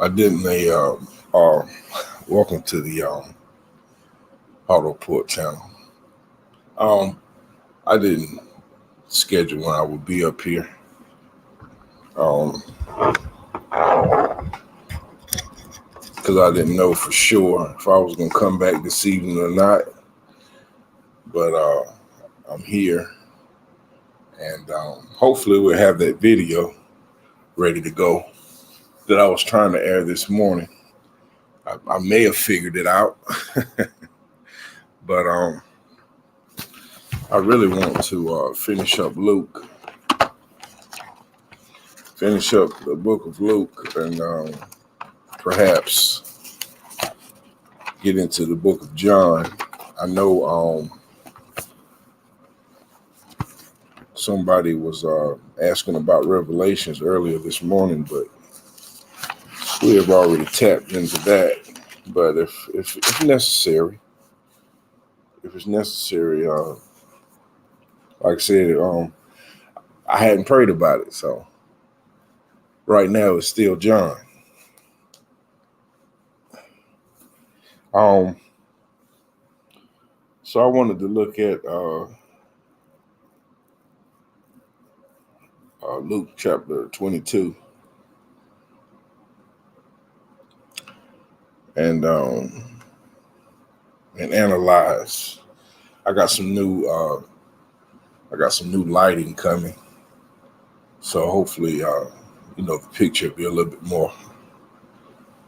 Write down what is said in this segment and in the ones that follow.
I didn't. Welcome to the Auto Port channel. Um, I didn't schedule when I would be up here. Um, because I didn't know for sure if I was gonna come back this evening or not. But I'm here, and hopefully we'll have that video ready to go that I was trying to air this morning. I may have figured it out, but I really want to finish up the book of Luke, and perhaps get into the book of John. I know somebody was asking about Revelations earlier this morning, but we have already tapped into that. But if necessary, like I said, I hadn't prayed about it, so right now it's still John. So I wanted to look at Luke chapter 22, and analyze. I got some new lighting coming, so hopefully the picture will be a little bit more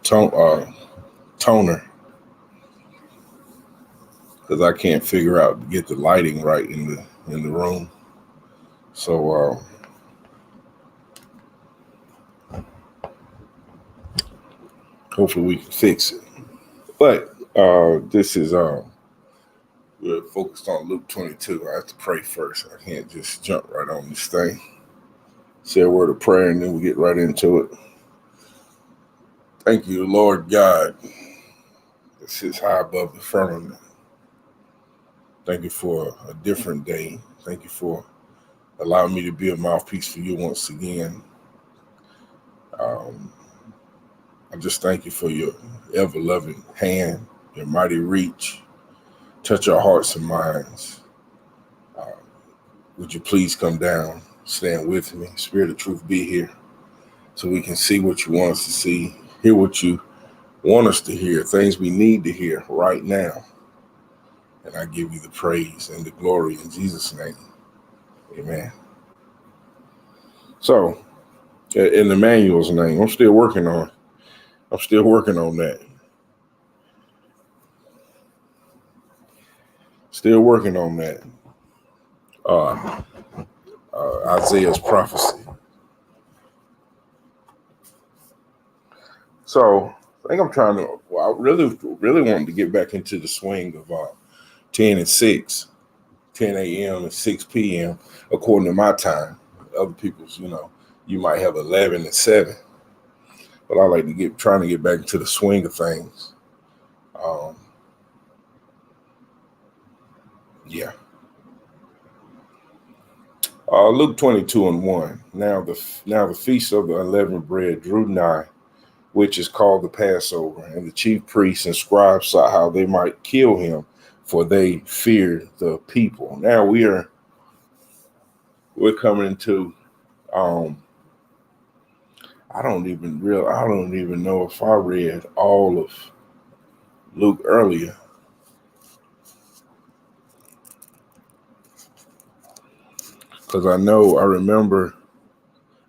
toner, because I can't figure out to get the lighting right in the room. So hopefully we can fix it. But this is we're focused on Luke 22. I have to pray first. I can't just jump right on this thing. Say a word of prayer and then we get right into it. Thank you, Lord God, that sits high above the firmament. Thank you for a different day. Thank you for allowing me to be a mouthpiece for you once again. I just thank you for your ever-loving hand, your mighty reach. Touch our hearts and minds. Would you please come down, stand with me. Spirit of truth, be here so we can see what you want us to see, hear what you want us to hear, things we need to hear right now. And I give you the praise and the glory in Jesus' name. Amen. So, in Emmanuel's name, I'm still working on that. Still working on that. Isaiah's prophecy. So I think I really wanted to get back into the swing of 10 and 6, 10 a.m. and 6 p.m. according to my time. Other people's, you might have 11 and 7. But I like to trying to get back into the swing of things. Yeah. Luke 22 and 1. Now the feast of the unleavened bread drew nigh, which is called the Passover, and the chief priests and scribes sought how they might kill him, for they feared the people. Now we're coming into I don't even know if I read all of Luke earlier. Because I remember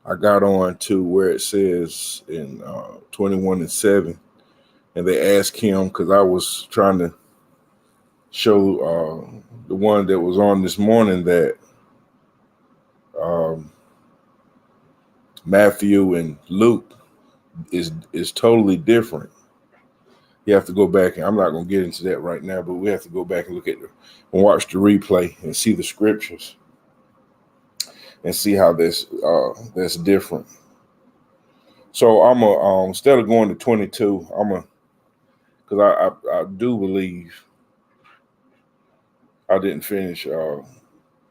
I got on to where it says in 21 and 7, and they asked him, because I was trying to show the one that was on this morning that Matthew and Luke is totally different. You have to go back, and I'm not going to get into that right now, but we have to go back and look at and watch the replay and see the scriptures and see how that's different. So I'm instead of going to 22, because I do believe I didn't finish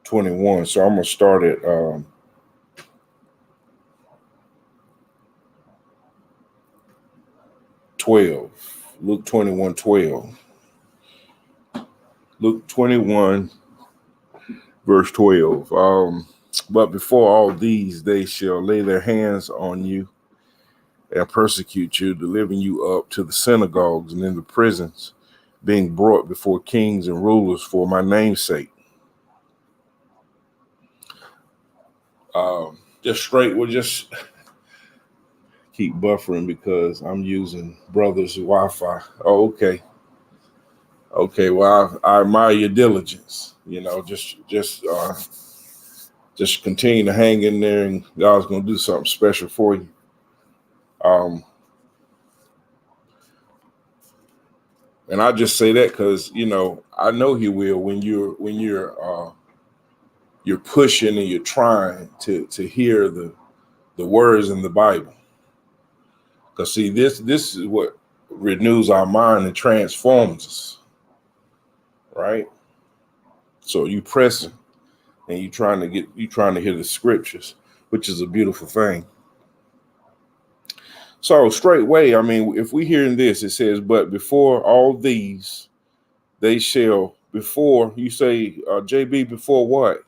21, so I'm gonna start at 12. Luke 21:12. Luke 21, verse 12. But before all these, they shall lay their hands on you and persecute you, delivering you up to the synagogues and in the prisons, being brought before kings and rulers for my name's sake. Just straight, we'll just keep buffering because I'm using brother's Wi-Fi. Oh, okay. Okay, well, I admire your diligence. You know, just continue to hang in there, and God's gonna do something special for you. And I just say that because I know He will when you're pushing and you're trying to hear the words in the Bible. Because see, this is what renews our mind and transforms us, right? So you pressing and you trying to hear the scriptures, which is a beautiful thing. So straightway, I mean, if we hear in this, it says, but before all these, they shall, before, you say, JB, before what?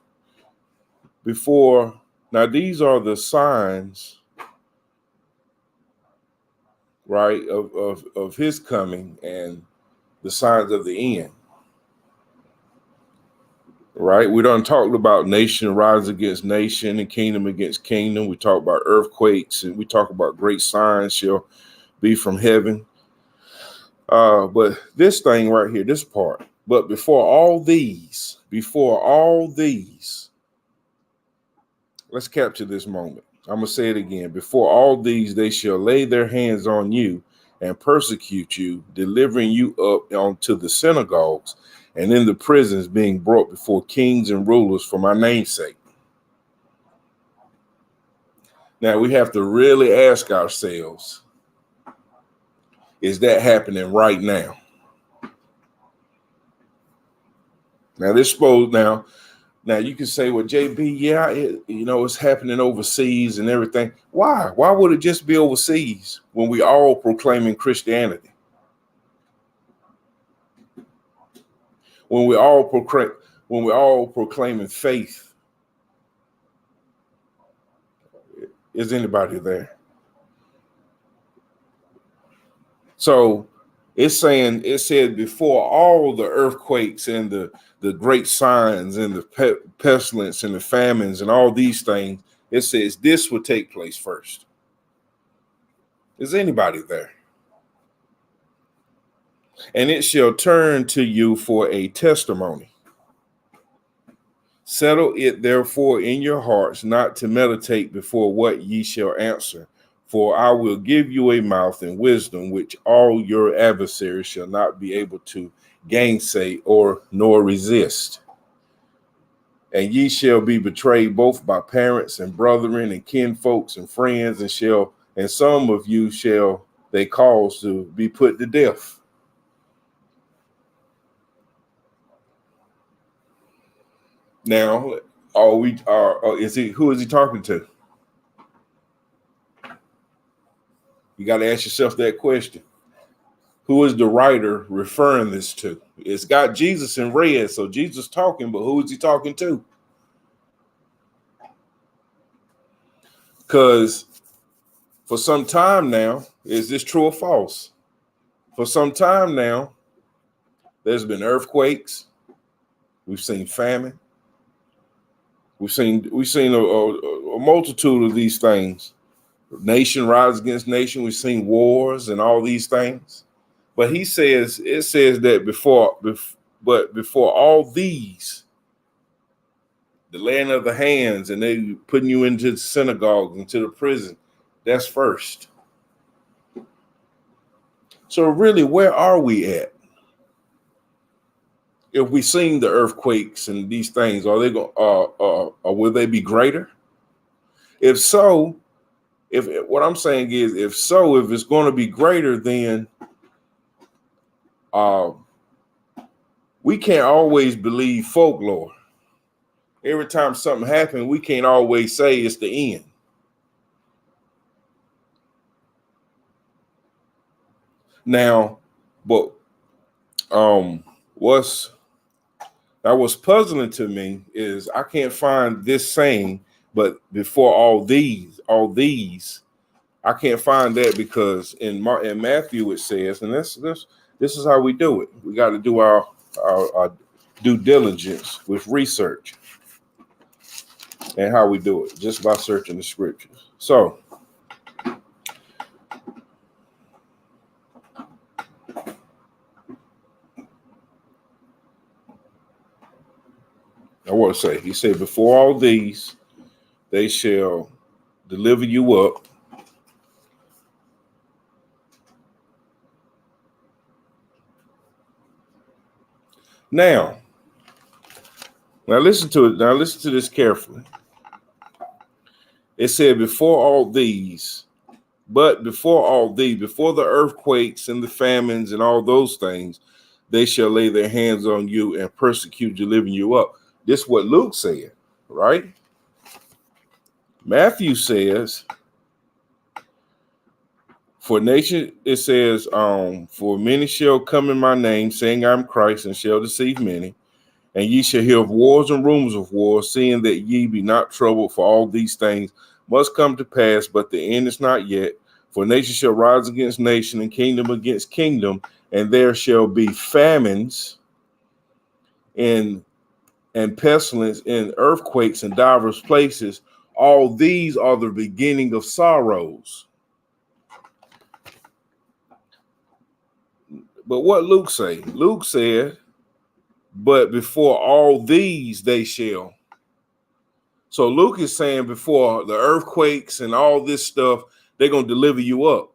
Before, now these are the signs, right, of his coming and the signs of the end. Right, we done talked about nation rise against nation and kingdom against kingdom. We talk about earthquakes and we talk about great signs shall be from heaven. But this thing right here, this part, but before all these, let's capture this moment. I'm going to say it again. Before all these, they shall lay their hands on you and persecute you, delivering you up onto the synagogues and in the prisons, being brought before kings and rulers for my name's sake. Now we have to really ask ourselves, is that happening right now? Now this supposed now you can say, well, JB, yeah, it's happening overseas and everything. Why? Why would it just be overseas when we all proclaiming Christianity? When we all proclaiming faith? Is anybody there? So it said before all the earthquakes and the great signs and the pestilence and the famines and all these things, it says this would take place first. Is anybody there? And it shall turn to you for a testimony. Settle it therefore in your hearts not to meditate before what ye shall answer. For I will give you a mouth and wisdom which all your adversaries shall not be able to gainsay nor resist. And ye shall be betrayed both by parents and brethren and kinfolks and friends, and some of you shall they cause to be put to death. Now, who is he talking to? You got to ask yourself that question. Who is the writer referring this to? It's got Jesus in red, so Jesus talking, but who is he talking to? Because for some time now, is this true or false? For some time now, there's been earthquakes. We've seen famine. We've seen a multitude of these things. Nation rise against nation. We've seen wars and all these things. But it says that before all these, the laying of the hands and they putting you into the synagogue, into the prison, that's first. So really, where are we at? If we seen the earthquakes and these things, are they going? Will they be greater? If so, if it's going to be greater, then we can't always believe folklore. Every time something happens, we can't always say it's the end. Now, but what's puzzling to me is I can't find this saying, but before all these, I can't find that, because in Matthew it says, and this is how we do it. We got to do our due diligence with research, and how we do it just by searching the scriptures. So I want to say, he said, before all these, they shall deliver you up. Now listen to it. Now listen to this carefully. It said, before all these, but before all these, before the earthquakes and the famines and all those things, they shall lay their hands on you and persecute, delivering you up. This is what Luke said, right? Matthew says, for nation, it says, for many shall come in my name, saying I'm Christ, and shall deceive many. And ye shall hear of wars and rumors of wars, seeing that ye be not troubled, for all these things must come to pass, but the end is not yet. For nation shall rise against nation, and kingdom against kingdom, and there shall be famines and pestilence and earthquakes in divers places. All these are the beginning of sorrows. But what Luke say? Luke said, but before all these they shall. So Luke is saying before the earthquakes and all this stuff, they're going to deliver you up.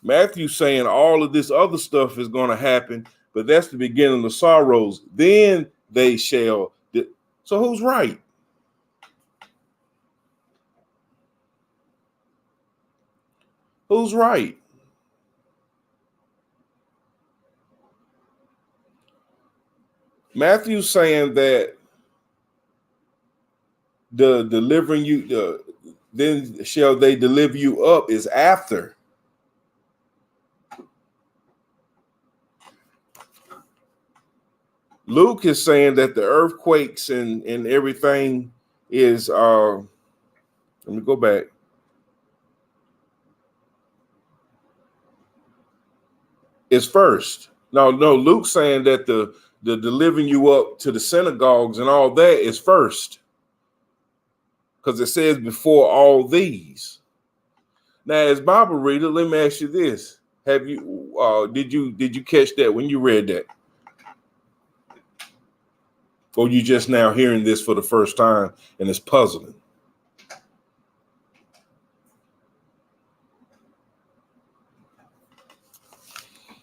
Matthew's saying all of this other stuff is going to happen, but that's the beginning of sorrows. Then they shall. So who's right? Who's right? Matthew's saying that the delivering you, then shall they deliver you up, is after. Luke is saying that the earthquakes and everything is, let me go back. Is first. No, Luke's saying that the delivering you up to the synagogues and all that is first. Because it says before all these. Now, as Bible reader, let me ask you this. Have you did you catch that when you read that? Or you just now hearing this for the first time and it's puzzling?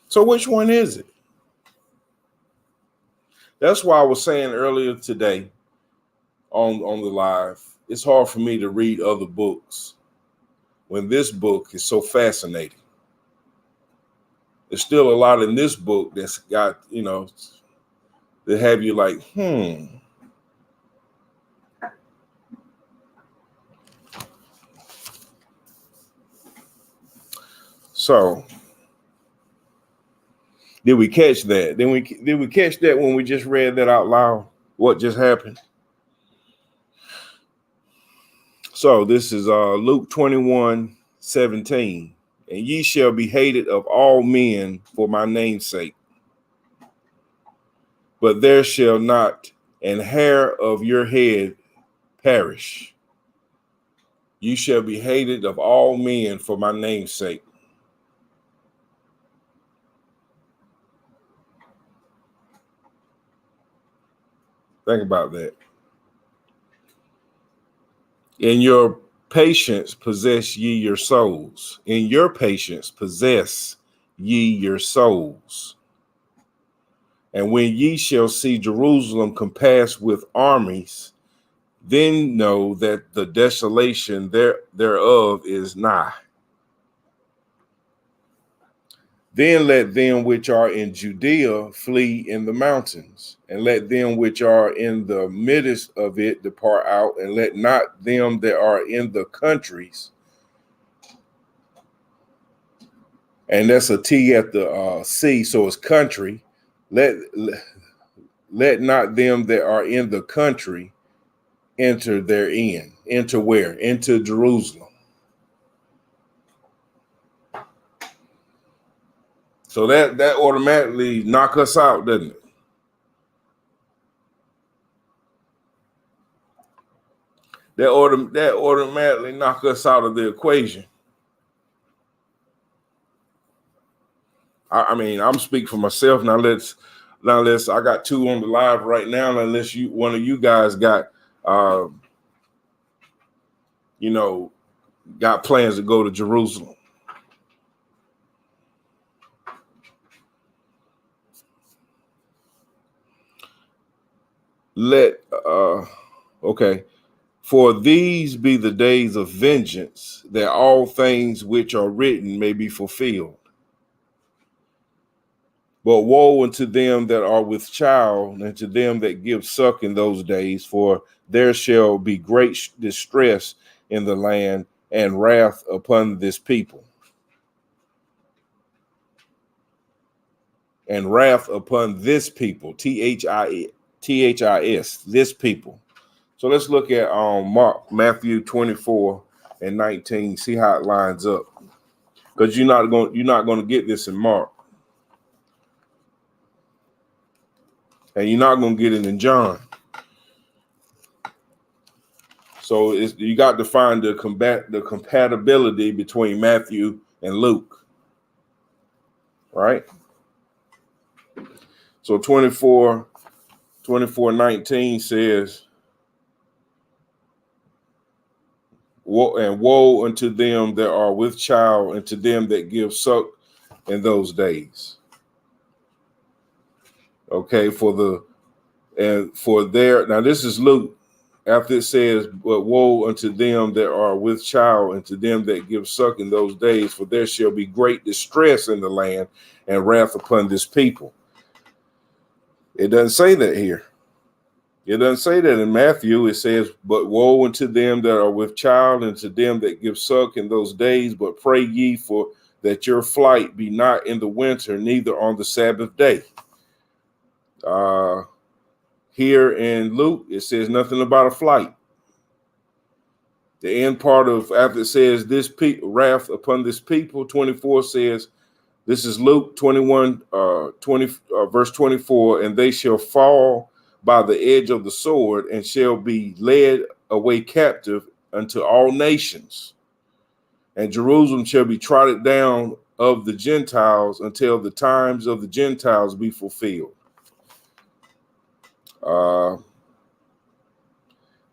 So which one is it? That's why I was saying earlier today on the live, it's hard for me to read other books when this book is so fascinating. There's still a lot in this book that's got, that have you like, So did we catch that? Did we catch that when we just read that out loud? What just happened? So this is Luke 21:17. And ye shall be hated of all men for my name's sake. But there shall not an hair of your head perish. You shall be hated of all men for my name's sake. Think about that. In your patience possess ye your souls. In your patience possess ye your souls. And when ye shall see Jerusalem compassed with armies, then know that the desolation thereof is nigh. Then let them which are in Judea flee in the mountains, and let them which are in the midst of it depart out, and let not them that are in the countries and that's a T at the C, so it's country. Let not them that are in the country enter therein. Enter where? Into Jerusalem. So that automatically knock us out, doesn't it? That automatically knock us out of the equation. I mean, I'm speaking for myself now. Let's I got two on the live right now. Unless one of you guys got got plans to go to Jerusalem. Okay. For these be the days of vengeance, that all things which are written may be fulfilled. But woe unto them that are with child, and to them that give suck in those days, for there shall be great distress in the land, and wrath upon this people. And wrath upon this people, THIS, this people. So let's look at Matthew 24 and 19, see how it lines up. Because you're not going to get this in Mark. And you're not going to get it in John. So you got to find the compatibility between Matthew and Luke. Right? So 24:19 says, woe unto them that are with child, and to them that give suck in those days. Okay, now this is Luke. After it says, but woe unto them that are with child, and to them that give suck in those days, for there shall be great distress in the land, and wrath upon this people. It doesn't say that here. It doesn't say that in Matthew. It says, but woe unto them that are with child, and to them that give suck in those days, but pray ye for that your flight be not in the winter, neither on the Sabbath day. Here in Luke, it says nothing about a flight. The end part of after it says this wrath upon this people, 24 says, this is Luke 21, verse 24, and they shall fall by the edge of the sword, and shall be led away captive unto all nations. And Jerusalem shall be trodden down of the Gentiles until the times of the Gentiles be fulfilled.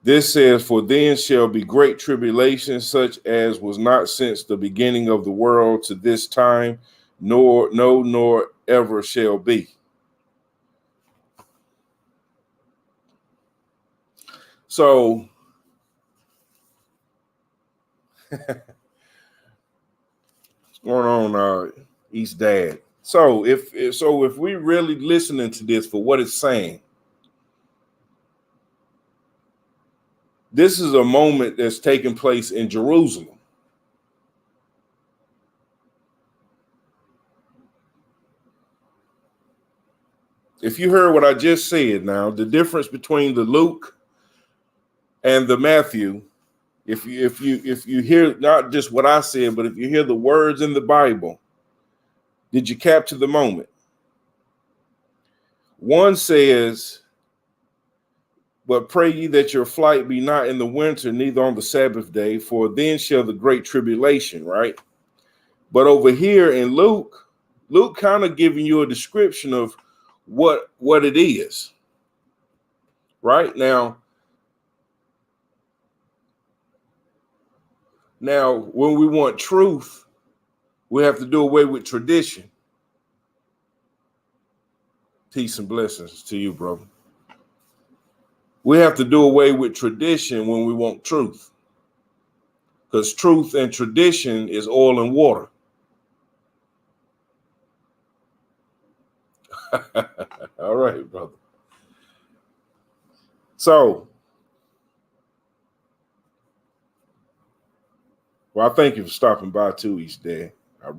This says, for then shall be great tribulation, such as was not since the beginning of the world to this time, nor ever shall be. So what's going on, East Dad? So if we really listening to this for what it's saying, this is a moment that's taking place in Jerusalem. If you heard what I just said now, the difference between the Luke and the Matthew, if you hear not just what I said, but if you hear the words in the Bible, did you capture the moment? One says, but pray ye that your flight be not in the winter, neither on the Sabbath day, for then shall the great tribulation, right? But over here in Luke kind of giving you a description of what it is, right? Now, when we want truth, we have to do away with tradition. Peace and blessings to you, brother. We have to do away with tradition when we want truth, because truth and tradition is oil and water. All right, brother. So, well, I thank you for stopping by too, East Day. I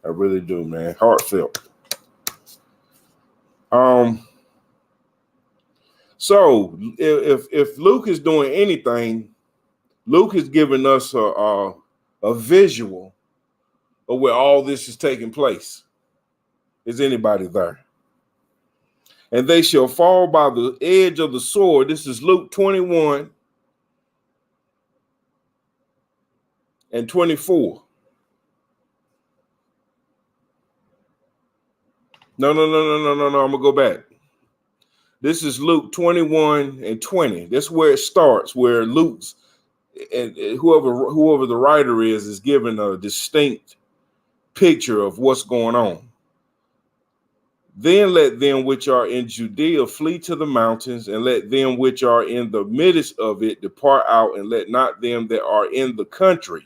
I really do, man. Heartfelt. So if Luke is doing anything, Luke is giving us a visual of where all this is taking place. Is anybody there? And they shall fall by the edge of the sword. This is Luke 21 and 24. No. I'm gonna go back. This is Luke 21 and 20. That's where it starts, where Luke's and whoever the writer is given a distinct picture of what's going on. Then let them which are in Judea flee to the mountains, and let them which are in the midst of it depart out, and let not them that are in the country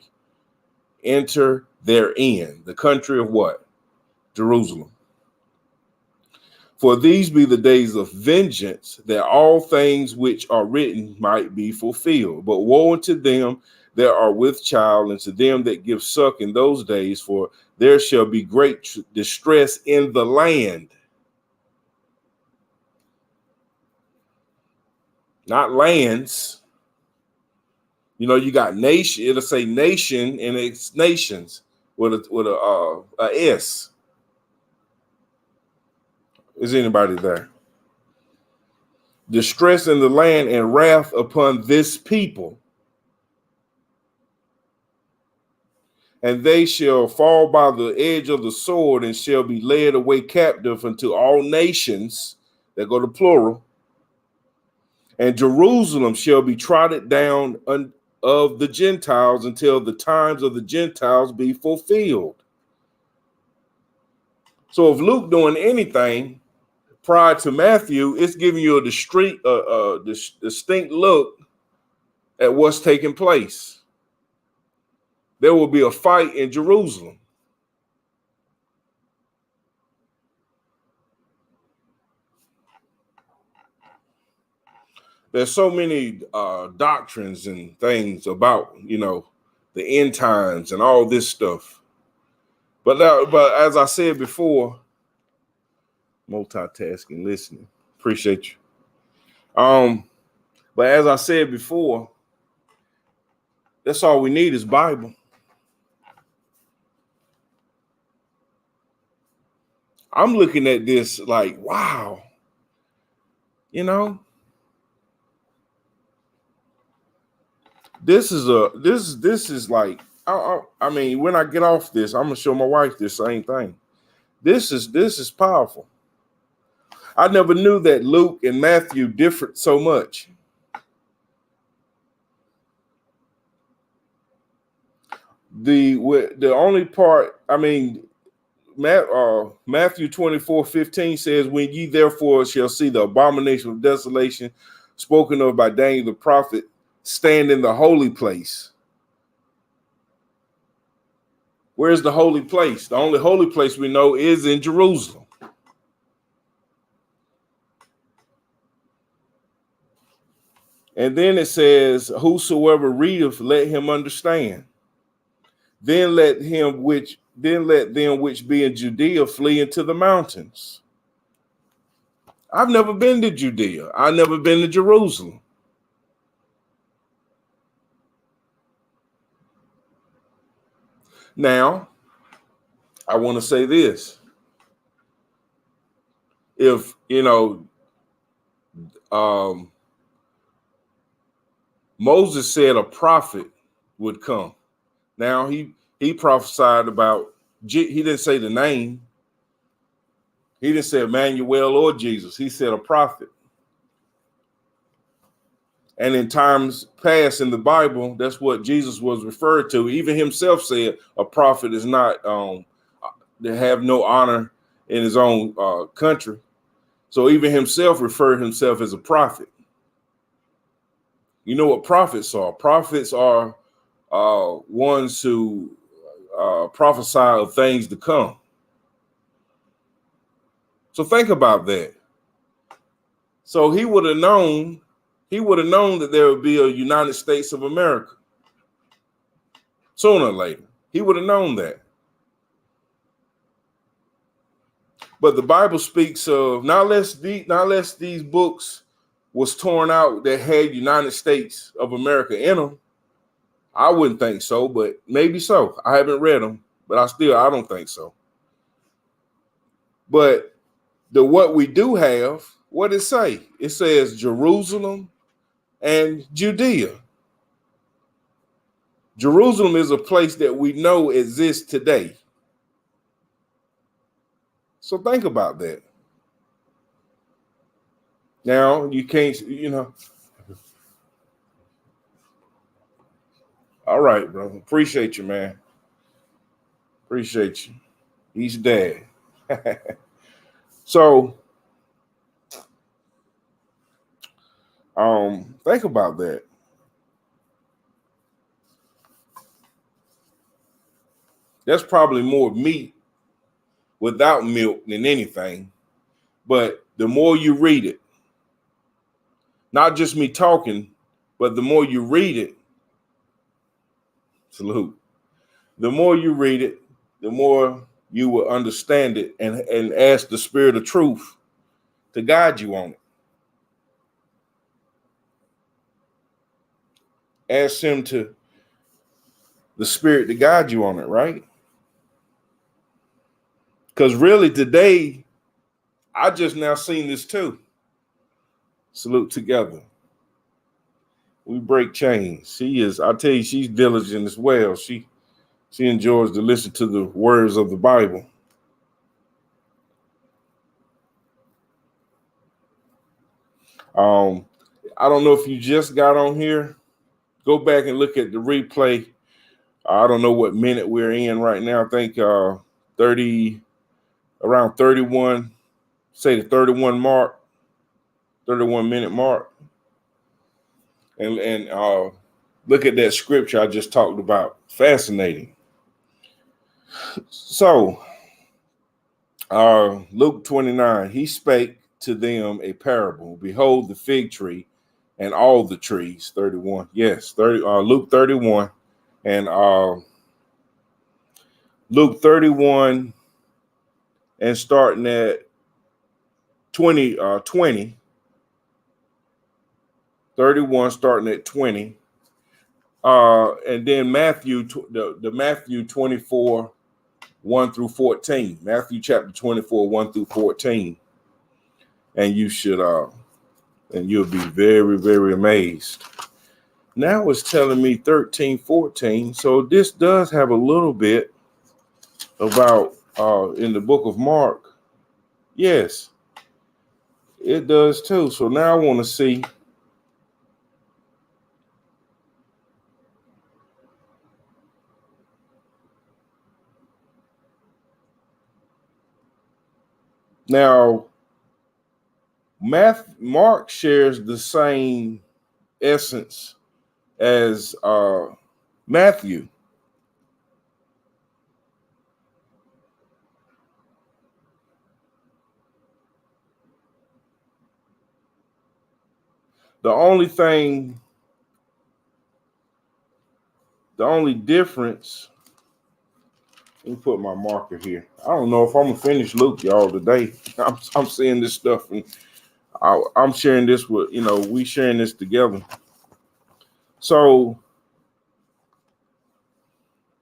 enter therein. The country of what? Jerusalem. For these be the days of vengeance, that all things which are written might be fulfilled. But woe unto them that are with child, and to them that give suck in those days, for there shall be great distress in the land. Not lands. You know, you got nation, it'll say nation, and it's nations with a S. Is anybody there? Distress in the land and wrath upon this people. And they shall fall by the edge of the sword, and shall be led away captive unto all nations. That go to plural. And Jerusalem shall be trodden down of the Gentiles until the times of the Gentiles be fulfilled. So if Luke doing anything prior to Matthew, it's giving you a distinct look at what's taking place. There will be a fight in Jerusalem. There's so many doctrines and things about, the end times and all this stuff. But as I said before, multitasking, listening, appreciate you. But as I said before, that's all we need is Bible. I'm looking at this like, wow, this is like, I mean, when I get off this, I'm gonna show my wife this same thing. This is powerful. I never knew that Luke and Matthew differed so much. The only part, I mean, Matthew 24:15 says, when ye therefore shall see the abomination of desolation spoken of by Daniel the prophet stand in the holy place. Where's the holy place? The only holy place we know is in Jerusalem. And then it says, whosoever readeth, let him understand. Then let them which be in Judea flee into the mountains. I've never been to Judea. I've never been to Jerusalem. Now, I want to say this. If, Moses said a prophet would come. Now, he prophesied about, he didn't say the name. He didn't say Emmanuel or Jesus. He said a prophet. And in times past in the Bible, that's what Jesus was referred to. Even himself said a prophet is not to have no honor in his own country. So even himself referred himself as a prophet. You know what prophets are? Prophets are ones who prophesy of things to come. So think about that. So he would have known that there would be a United States of America sooner or later. He would have known that. But the Bible speaks of not less these books was torn out that had United States of America in them. I wouldn't think so, but maybe so. I haven't read them, but I don't think so. But what we do have, what it say? It says Jerusalem and Judea. Jerusalem is a place that we know exists today. So think about that. Now, you can't, All right, brother. Appreciate you, man. Appreciate you. He's dad. So, think about that. That's probably more meat without milk than anything. But the more you read it, not just me talking, but the more you read it, salute. The more you read it, the more you will understand it and ask the Spirit of truth to guide you on it. Ask him to the Spirit to guide you on it, right? Because really today, I just now seen this too. Salute together. We break chains. I tell you, she's diligent as well. She enjoys to listen to the words of the Bible. I don't know if you just got on here. Go back and look at the replay. I don't know what minute we're in right now. I think 30, around 31, say the 31 mark, 31-minute mark. And look at that scripture I just talked about. Fascinating. So, Luke 29, he spake to them a parable. Behold the fig tree and all the trees. 31. Yes, Luke 31 and Luke 31 and starting at 20, 31 starting at 20. And then Matthew, the Matthew 24, 1 through 14. Matthew chapter 24, 1 through 14. And you should, and you'll be very, very amazed. Now it's telling me 13, 14. So this does have a little bit about in the book of Mark. Yes, it does too. So now I want to see. Now, Mark shares the same essence as Matthew. The only difference, let me put my marker here. I don't know if I'm gonna finish Luke, y'all, today. I'm seeing this stuff and I'm sharing this with, we sharing this together. So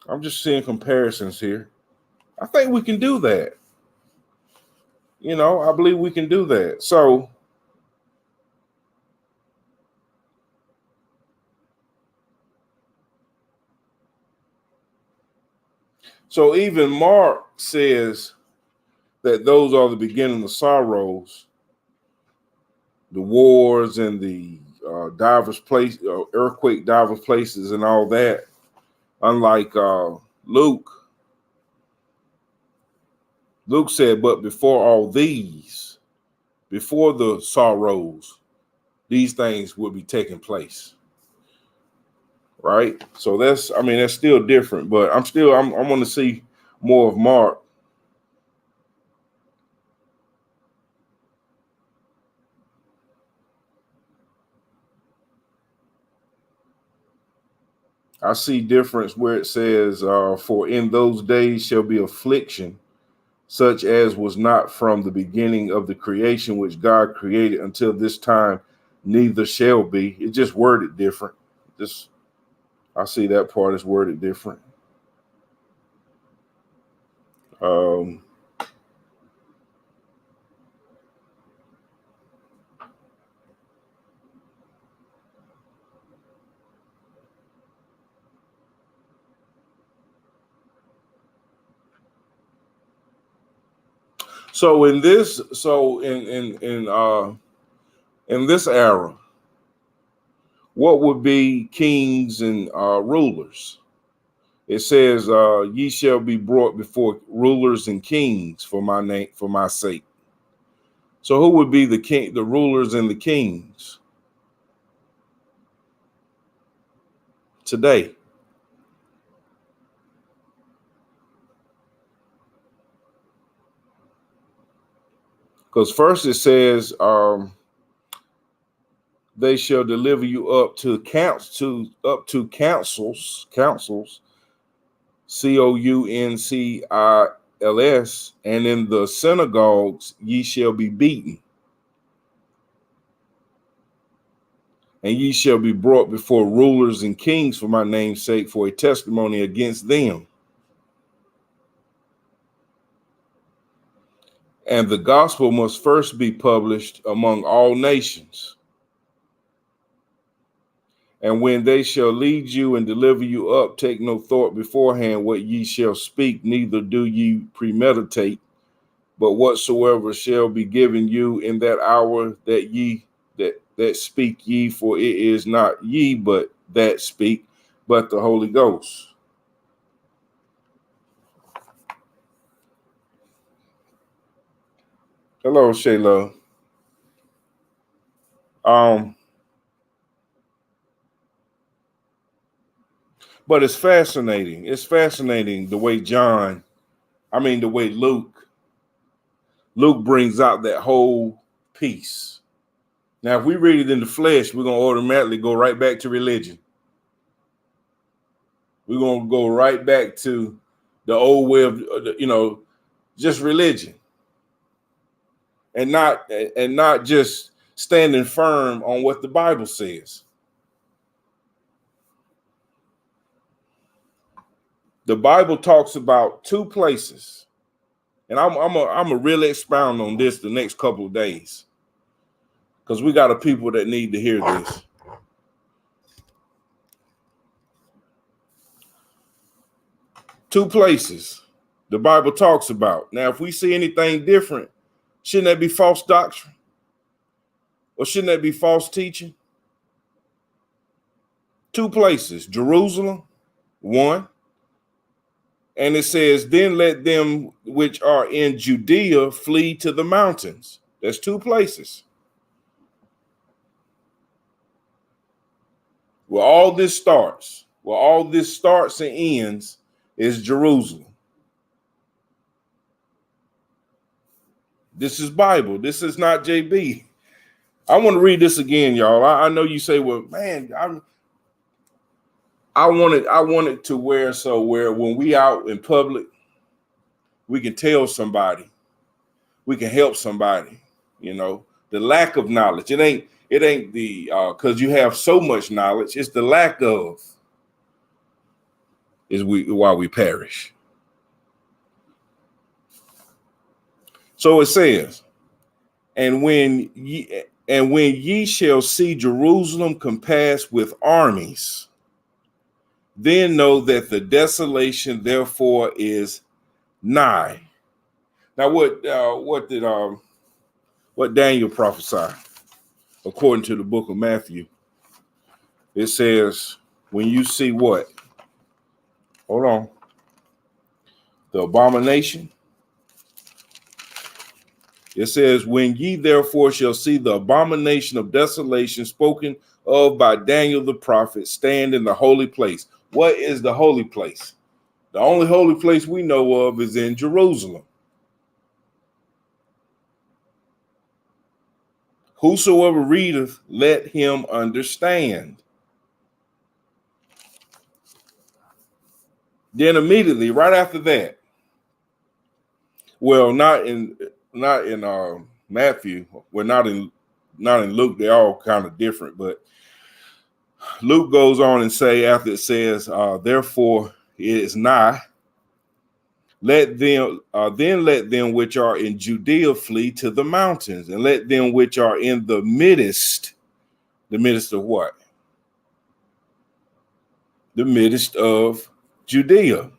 I'm just seeing comparisons here. I think we can do that. I believe we can do that. So even Mark says that those are the beginning of sorrows, the wars and the earthquake, diverse places and all that. Unlike Luke said, but before all these, before the sorrows, these things will be taking place. Right? So that's still different, but I'm going to see more of Mark. I see difference where it says, for in those days shall be affliction, such as was not from the beginning of the creation which God created until this time, neither shall be. It just worded different. Just I see that part is worded different. So in this, in this era, what would be kings and rulers? It says, "Ye shall be brought before rulers and kings for my name, for my sake." So who would be the king, the rulers and the kings today? Because first it says, "They shall deliver you up to councils, councils, COUNCILS, and in the synagogues ye shall be beaten, and ye shall be brought before rulers and kings for my name's sake, for a testimony against them. And the gospel must first be published among all nations. And when they shall lead you and deliver you up, take no thought beforehand what ye shall speak, neither do ye premeditate, but whatsoever shall be given you in that hour that speak ye, for it is not ye but that speak, but the Holy Ghost." Hello, Shayla. But it's fascinating. It's fascinating the way the way Luke brings out that whole piece. Now, if we read it in the flesh, we're going to automatically go right back to religion. We're going to go right back to the old way of, just religion, and not just standing firm on what the Bible says. The Bible talks about two places, and I'm a really expound on this the next couple of days, because we got a people that need to hear this. Two places the Bible talks about. Now, if we see anything different, shouldn't that be false doctrine? Or shouldn't that be false teaching? Two places, Jerusalem, one. And it says, "Then let them which are in Judea flee to the mountains." That's two places. Where all this starts and ends is Jerusalem. This is Bible. This is not JB. I want to read this again, y'all. I know you say, "Well, man, I want it to where when we out in public, we can tell somebody, we can help somebody." The lack of knowledge. It ain't the because you have so much knowledge. It's the lack of is why we perish. So it says, and when ye shall see Jerusalem compassed with armies, then know that the desolation therefore is nigh. Now, what Daniel prophesied according to the book of Matthew? It says, when you see what? Hold on. The abomination. It says, when ye therefore shall see the abomination of desolation spoken of by Daniel the prophet stand in the holy place. What is the holy place? The only holy place we know of is in Jerusalem. Whosoever readeth, let him understand. Then immediately, right after that, Well, not in Matthew. Well, not in Luke. They're all kind of different. But Luke goes on and say, after it says, therefore it is nigh. Let them then let them which are in Judea flee to the mountains, and let them which are in the midst of what? The midst of Judea.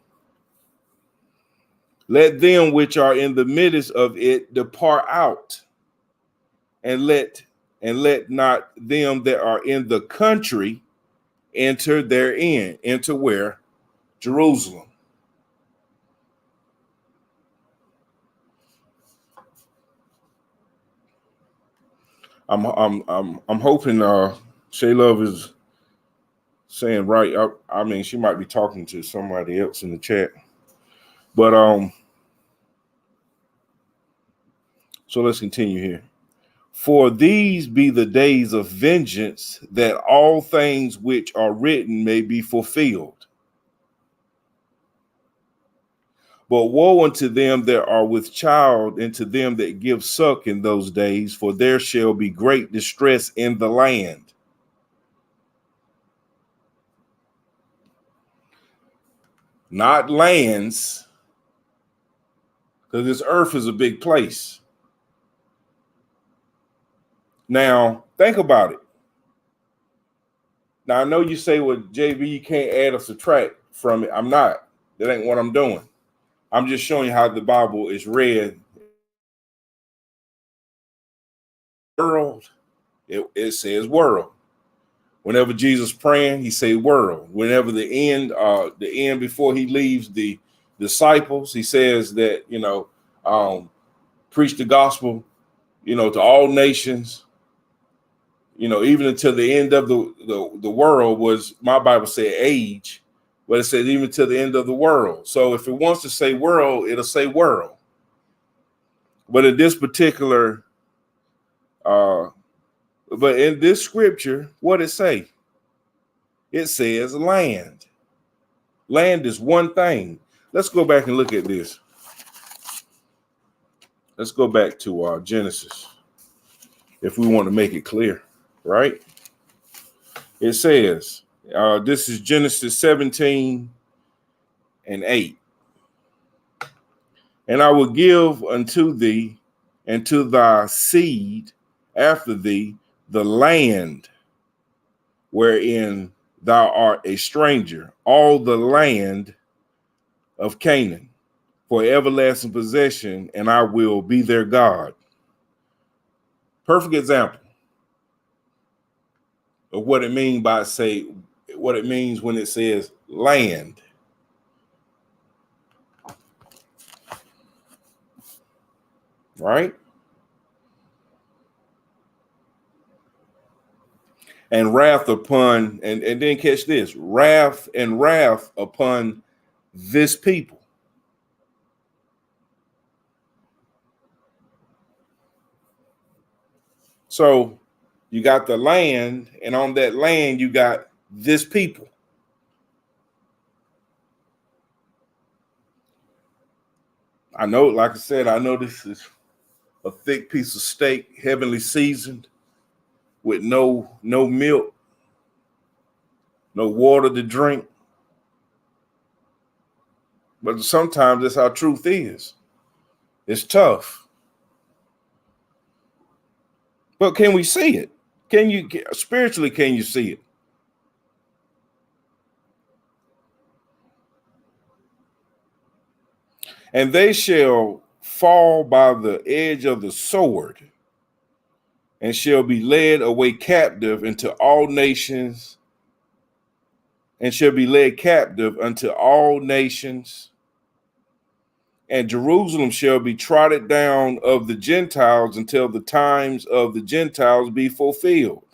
Let them which are in the midst of it depart out, and let not them that are in the country enter therein. Enter where? Jerusalem. I'm hoping Shay Love is saying right. I mean, she might be talking to somebody else in the chat. But so let's continue here. For these be the days of vengeance, that all things which are written may be fulfilled. But woe unto them that are with child, and to them that give suck in those days, for there shall be great distress in the land. Not lands, because this earth is a big place. Now, think about it. Now, I know you say, well, JB, you can't add or subtract from it. I'm not. That ain't what I'm doing. I'm just showing you how the Bible is read. World, it says world. Whenever Jesus praying, he say world. Whenever the end before he leaves the disciples, he says that, preach the gospel, to all nations, even until the end of the world. Was my Bible said age, but it said even to the end of the world. So if it wants to say world, it'll say world. But in this particular, but in this scripture, what it say? It says land. Land is one thing. Let's go back and look at this. Let's go back to Genesis, if we want to make it clear, right? It says, this is Genesis 17 and 8. And I will give unto thee and to thy seed after thee the land wherein thou art a stranger, all the land of Canaan, for everlasting possession, and I will be their God. Perfect example of what it means what it means when it says land. Right? And wrath upon, and then catch this, wrath upon this people. So you got the land, and on that land you got this people. I know, like I said, I know this is a thick piece of steak, heavenly seasoned, with no milk, no water to drink. But sometimes that's how truth is. It's tough. But can we see it? Spiritually, can you see it? And they shall fall by the edge of the sword, and shall be led away captive into all nations, and shall be led captive unto all nations. And Jerusalem shall be trodden down of the Gentiles until the times of the Gentiles be fulfilled.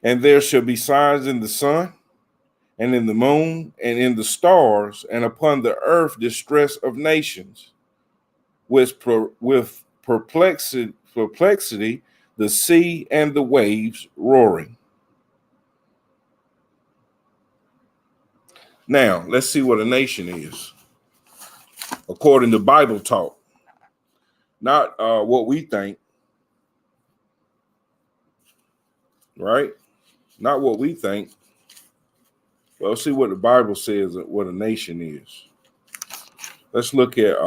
And there shall be signs in the sun, and in the moon, and in the stars, and upon the earth distress of nations, with perplexity, the sea and the waves roaring. Now, let's see what a nation is, according to Bible talk. Not what we think, right? Not what we think. Well, let's see what the Bible says what a nation is. Let's look at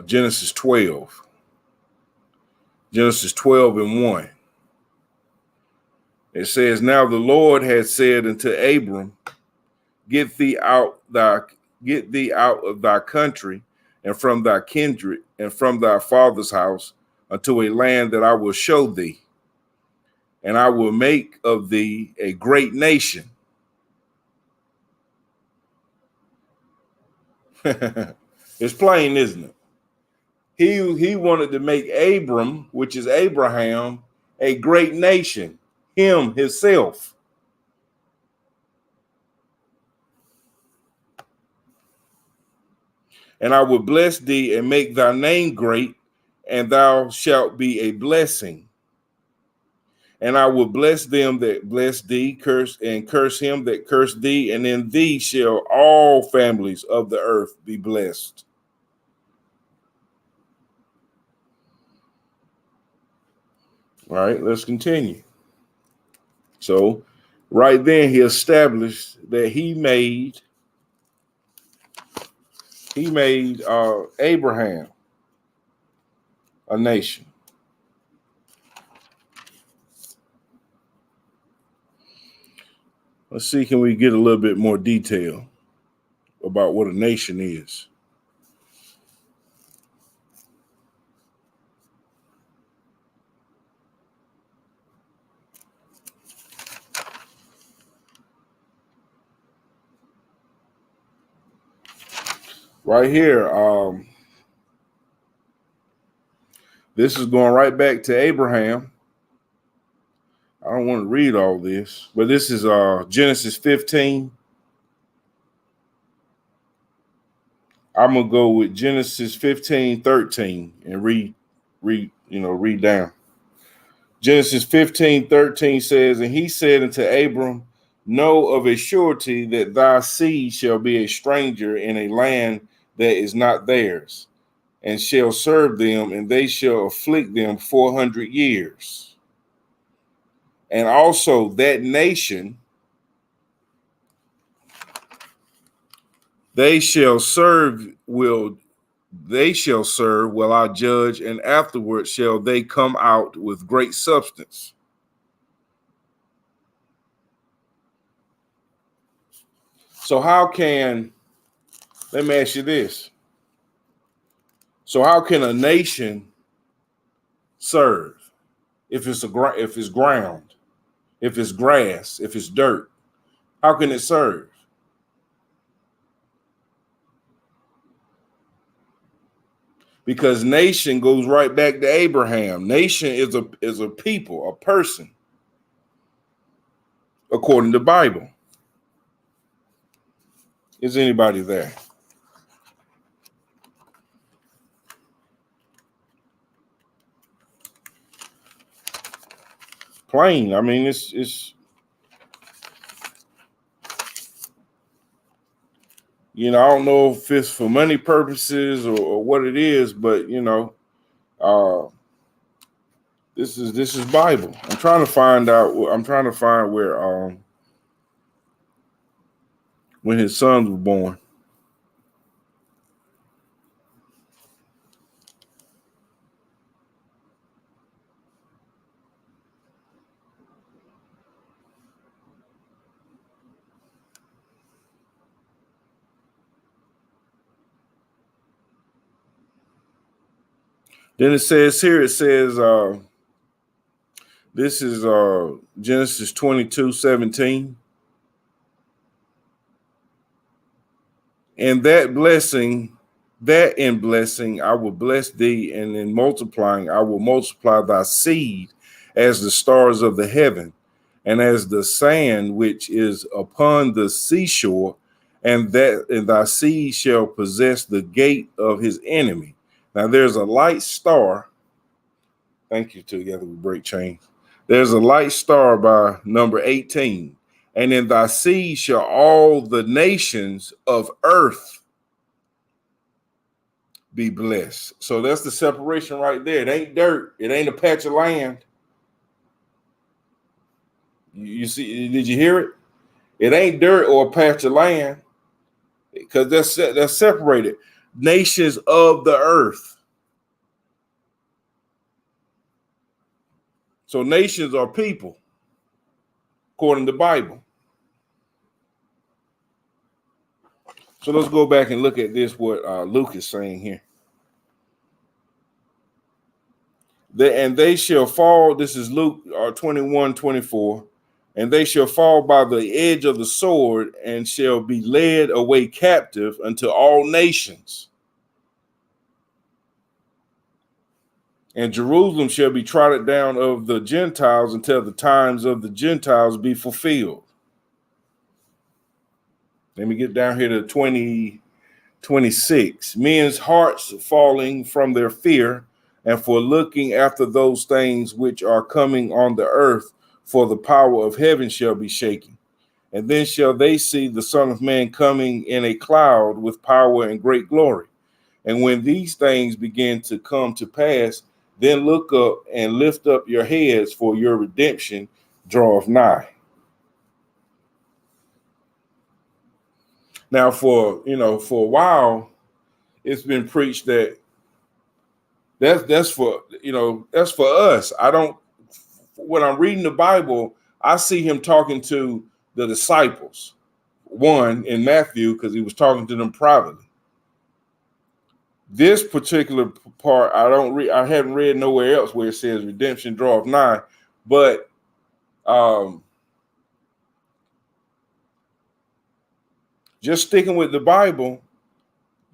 Genesis 12. Genesis 12 and 1. It says, now the Lord had said unto Abram, get thee out of thy country and from thy kindred and from thy father's house unto a land that I will show thee, and I will make of thee a great nation. It's plain, isn't it? He wanted to make Abram, which is Abraham, a great nation, him himself. And I will bless thee and make thy name great, and thou shalt be a blessing. And I will bless them that bless thee, curse him that curse thee, and in thee shall all families of the earth be blessed. All right, let's continue. So right then he established that he made Abraham a nation. Let's see, can we get a little bit more detail about what a nation is? Right here, this is going right back to Abraham. I don't want to read all this, but this is Genesis 15. I'm gonna go with Genesis 15:13 and read down. Genesis 15:13 says, and he said unto Abram, know of a surety that thy seed shall be a stranger in a land that is not theirs, and shall serve them, and they shall afflict them 400 years. And also that nation, they shall serve will I judge, and afterward shall they come out with great substance. So let me ask you this. So how can a nation serve if it's ground, if it's grass, if it's dirt? How can it serve? Because nation goes right back to Abraham. Nation is a people, a person, according to the Bible. Is anybody there? Plain. I mean, it's I don't know if it's for money purposes or what it is, but this is Bible. I'm trying to find where when his sons were born. Then it says this is Genesis 22:17. And that in blessing I will bless thee, and in multiplying I will multiply thy seed as the stars of the heaven, and as the sand which is upon the seashore, and thy seed shall possess the gate of his enemy. Now there's a light star. Thank you. Together we break chains. There's a light star by number 18. And in thy seed shall all the nations of earth be blessed. So that's the separation right there. It ain't dirt. It ain't a patch of land. You see, did you hear it? It ain't dirt or a patch of land, because that's separated. Nations of the earth. So nations are people, according to the Bible. So let's go back and look at this, what Luke is saying here. And they shall fall, this is Luke 21:24, and they shall fall by the edge of the sword and shall be led away captive unto all nations. And Jerusalem shall be trodden down of the Gentiles until the times of the Gentiles be fulfilled. Let me get down here to 20:26. Men's hearts falling from their fear and for looking after those things which are coming on the earth, for the power of heaven shall be shaken. And then shall they see the Son of Man coming in a cloud with power and great glory. And when these things begin to come to pass, then look up and lift up your heads, for your redemption draweth nigh. Now, for a while, it's been preached that that's for us. When I'm reading the Bible, I see him talking to the disciples. One in Matthew, because he was talking to them privately. This particular part, I haven't read nowhere else where it says redemption draweth nigh, but just sticking with the Bible,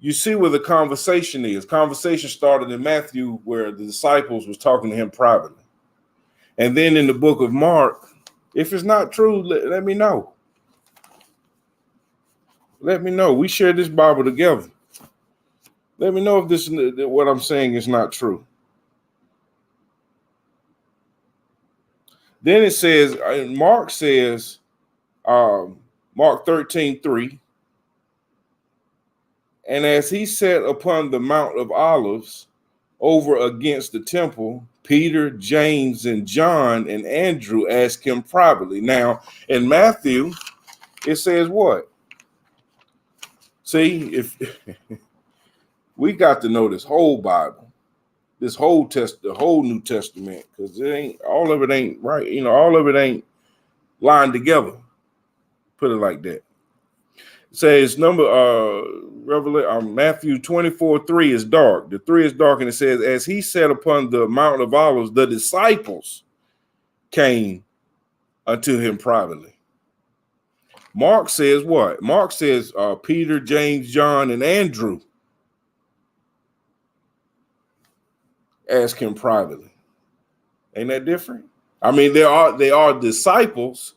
you see where the conversation is. Conversation started in Matthew, where the disciples was talking to him privately. And then in the book of Mark, if it's not true, let me know. Let me know. We share this Bible together. Let me know if what I'm saying is not true. Then it says, Mark says, Mark 13:3, and as he sat upon the Mount of Olives over against the temple, Peter, James, and John and Andrew asked him privately. Now, in Matthew, it says what? See, if we got to know this whole Bible, the whole New Testament, because all of it ain't right. All of it ain't lined together. Put it like that. It says Matthew 24:3 is dark. The 3 is dark, and it says, as he sat upon the Mount of Olives, the disciples came unto him privately. Mark says what? Mark says Peter, James, John, and Andrew ask him privately. Ain't that different? I mean, they are disciples,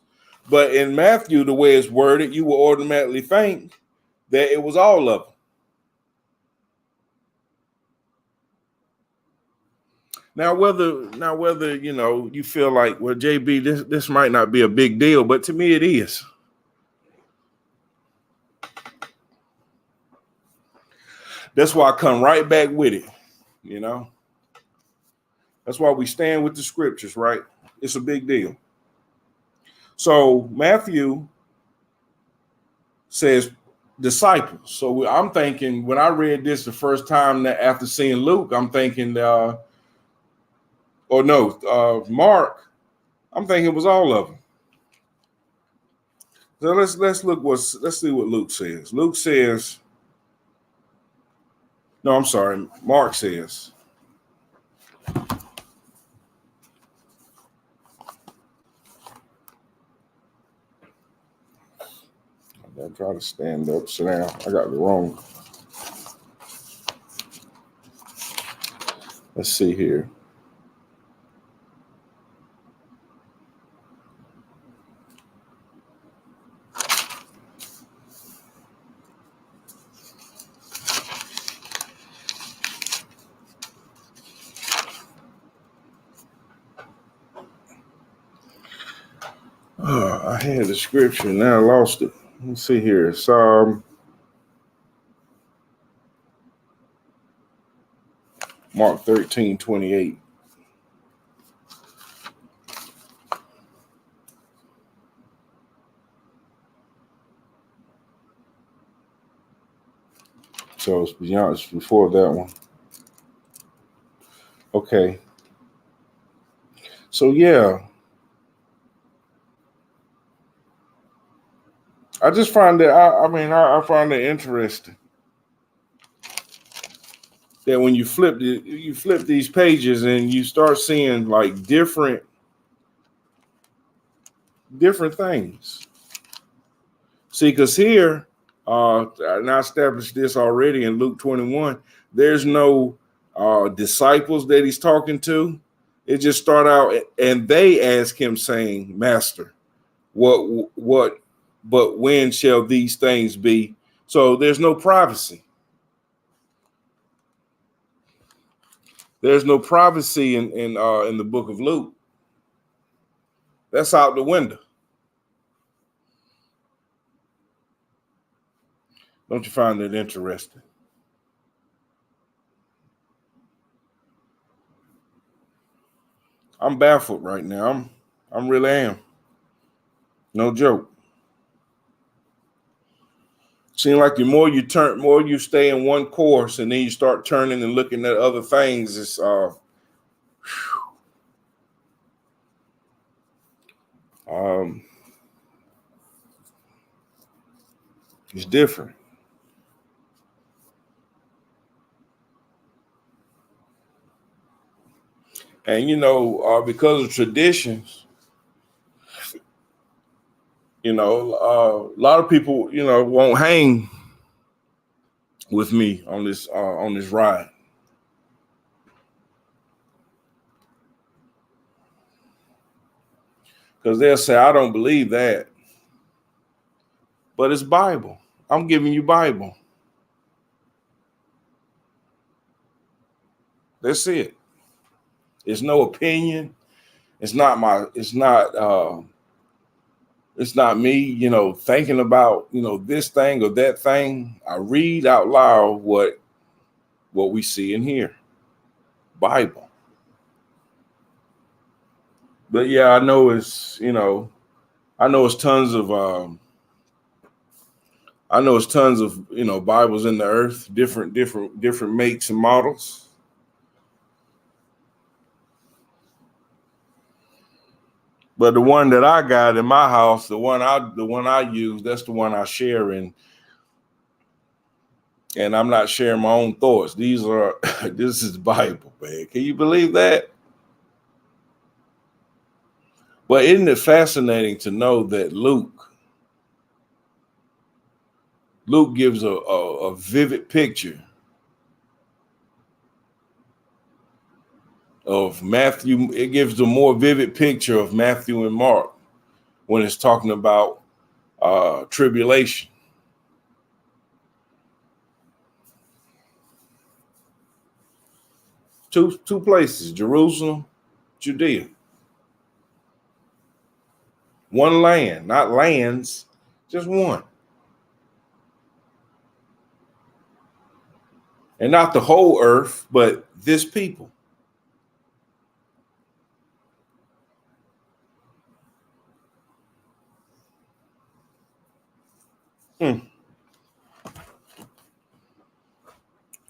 but in Matthew, the way it's worded, you will automatically think that it was all of them. Now, whether you feel like, well, JB, this might not be a big deal, but to me it is. That's why I come right back with it, That's why we stand with the scriptures, right? It's a big deal. So Matthew says disciples. So I'm thinking, when I read this the first time after seeing Luke, I'm thinking, Mark, I'm thinking it was all of them. So let's see what Luke says. Luke says, no, I'm sorry, Mark says. I try to stand up, sit down. I got the wrong. Let's see here. I had the scripture, now I lost it. Let's see here. Psalm Mark 13:28. So it's beyond, it's before that one. Okay. So yeah. I just find that I find it interesting that when you flip these pages and you start seeing like different things. See, because here, and I established this already in Luke 21, there's no disciples that he's talking to. It just start out and they ask him saying, Master, what, but when shall these things be? So there's no privacy. There's no privacy in the book of Luke. That's out the window. Don't you find that interesting? I'm baffled right now. I'm really am. No joke. Seems like the more you stay in one course, and then you start turning and looking at other things. It's it's different. And because of traditions, a lot of people, won't hang with me on this ride. Because they'll say, I don't believe that. But it's Bible. I'm giving you Bible. That's it. It's no opinion. It's not me, thinking about, this thing or that thing. I read out loud what we see in here. Bible. But yeah, I know it's tons of Bibles in the earth, different makes and models. But the one that I got in my house, the one I use, that's the one I share in. And I'm not sharing my own thoughts. This is Bible, man. Can you believe that? But isn't it fascinating to know that Luke gives a vivid picture of Matthew. It gives a more vivid picture of Matthew and Mark when it's talking about tribulation. Two places, Jerusalem, Judea. One land, not lands, just one. And not the whole earth, but this people.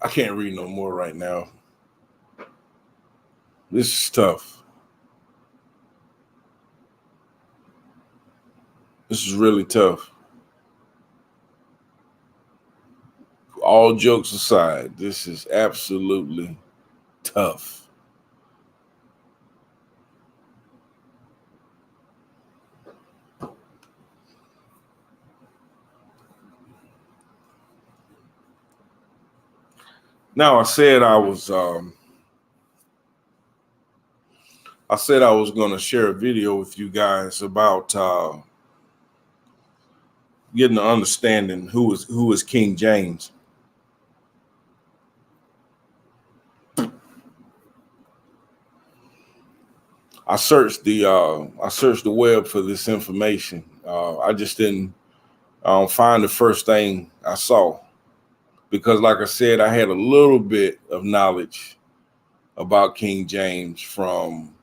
I can't read no more right now. This is tough. This is really tough. All jokes aside, this is absolutely tough. Now, I said I was going to share a video with you guys about getting an understanding who is King James. I searched the web for this information. I just didn't find the first thing I saw because, like I said, I had a little bit of knowledge about King James from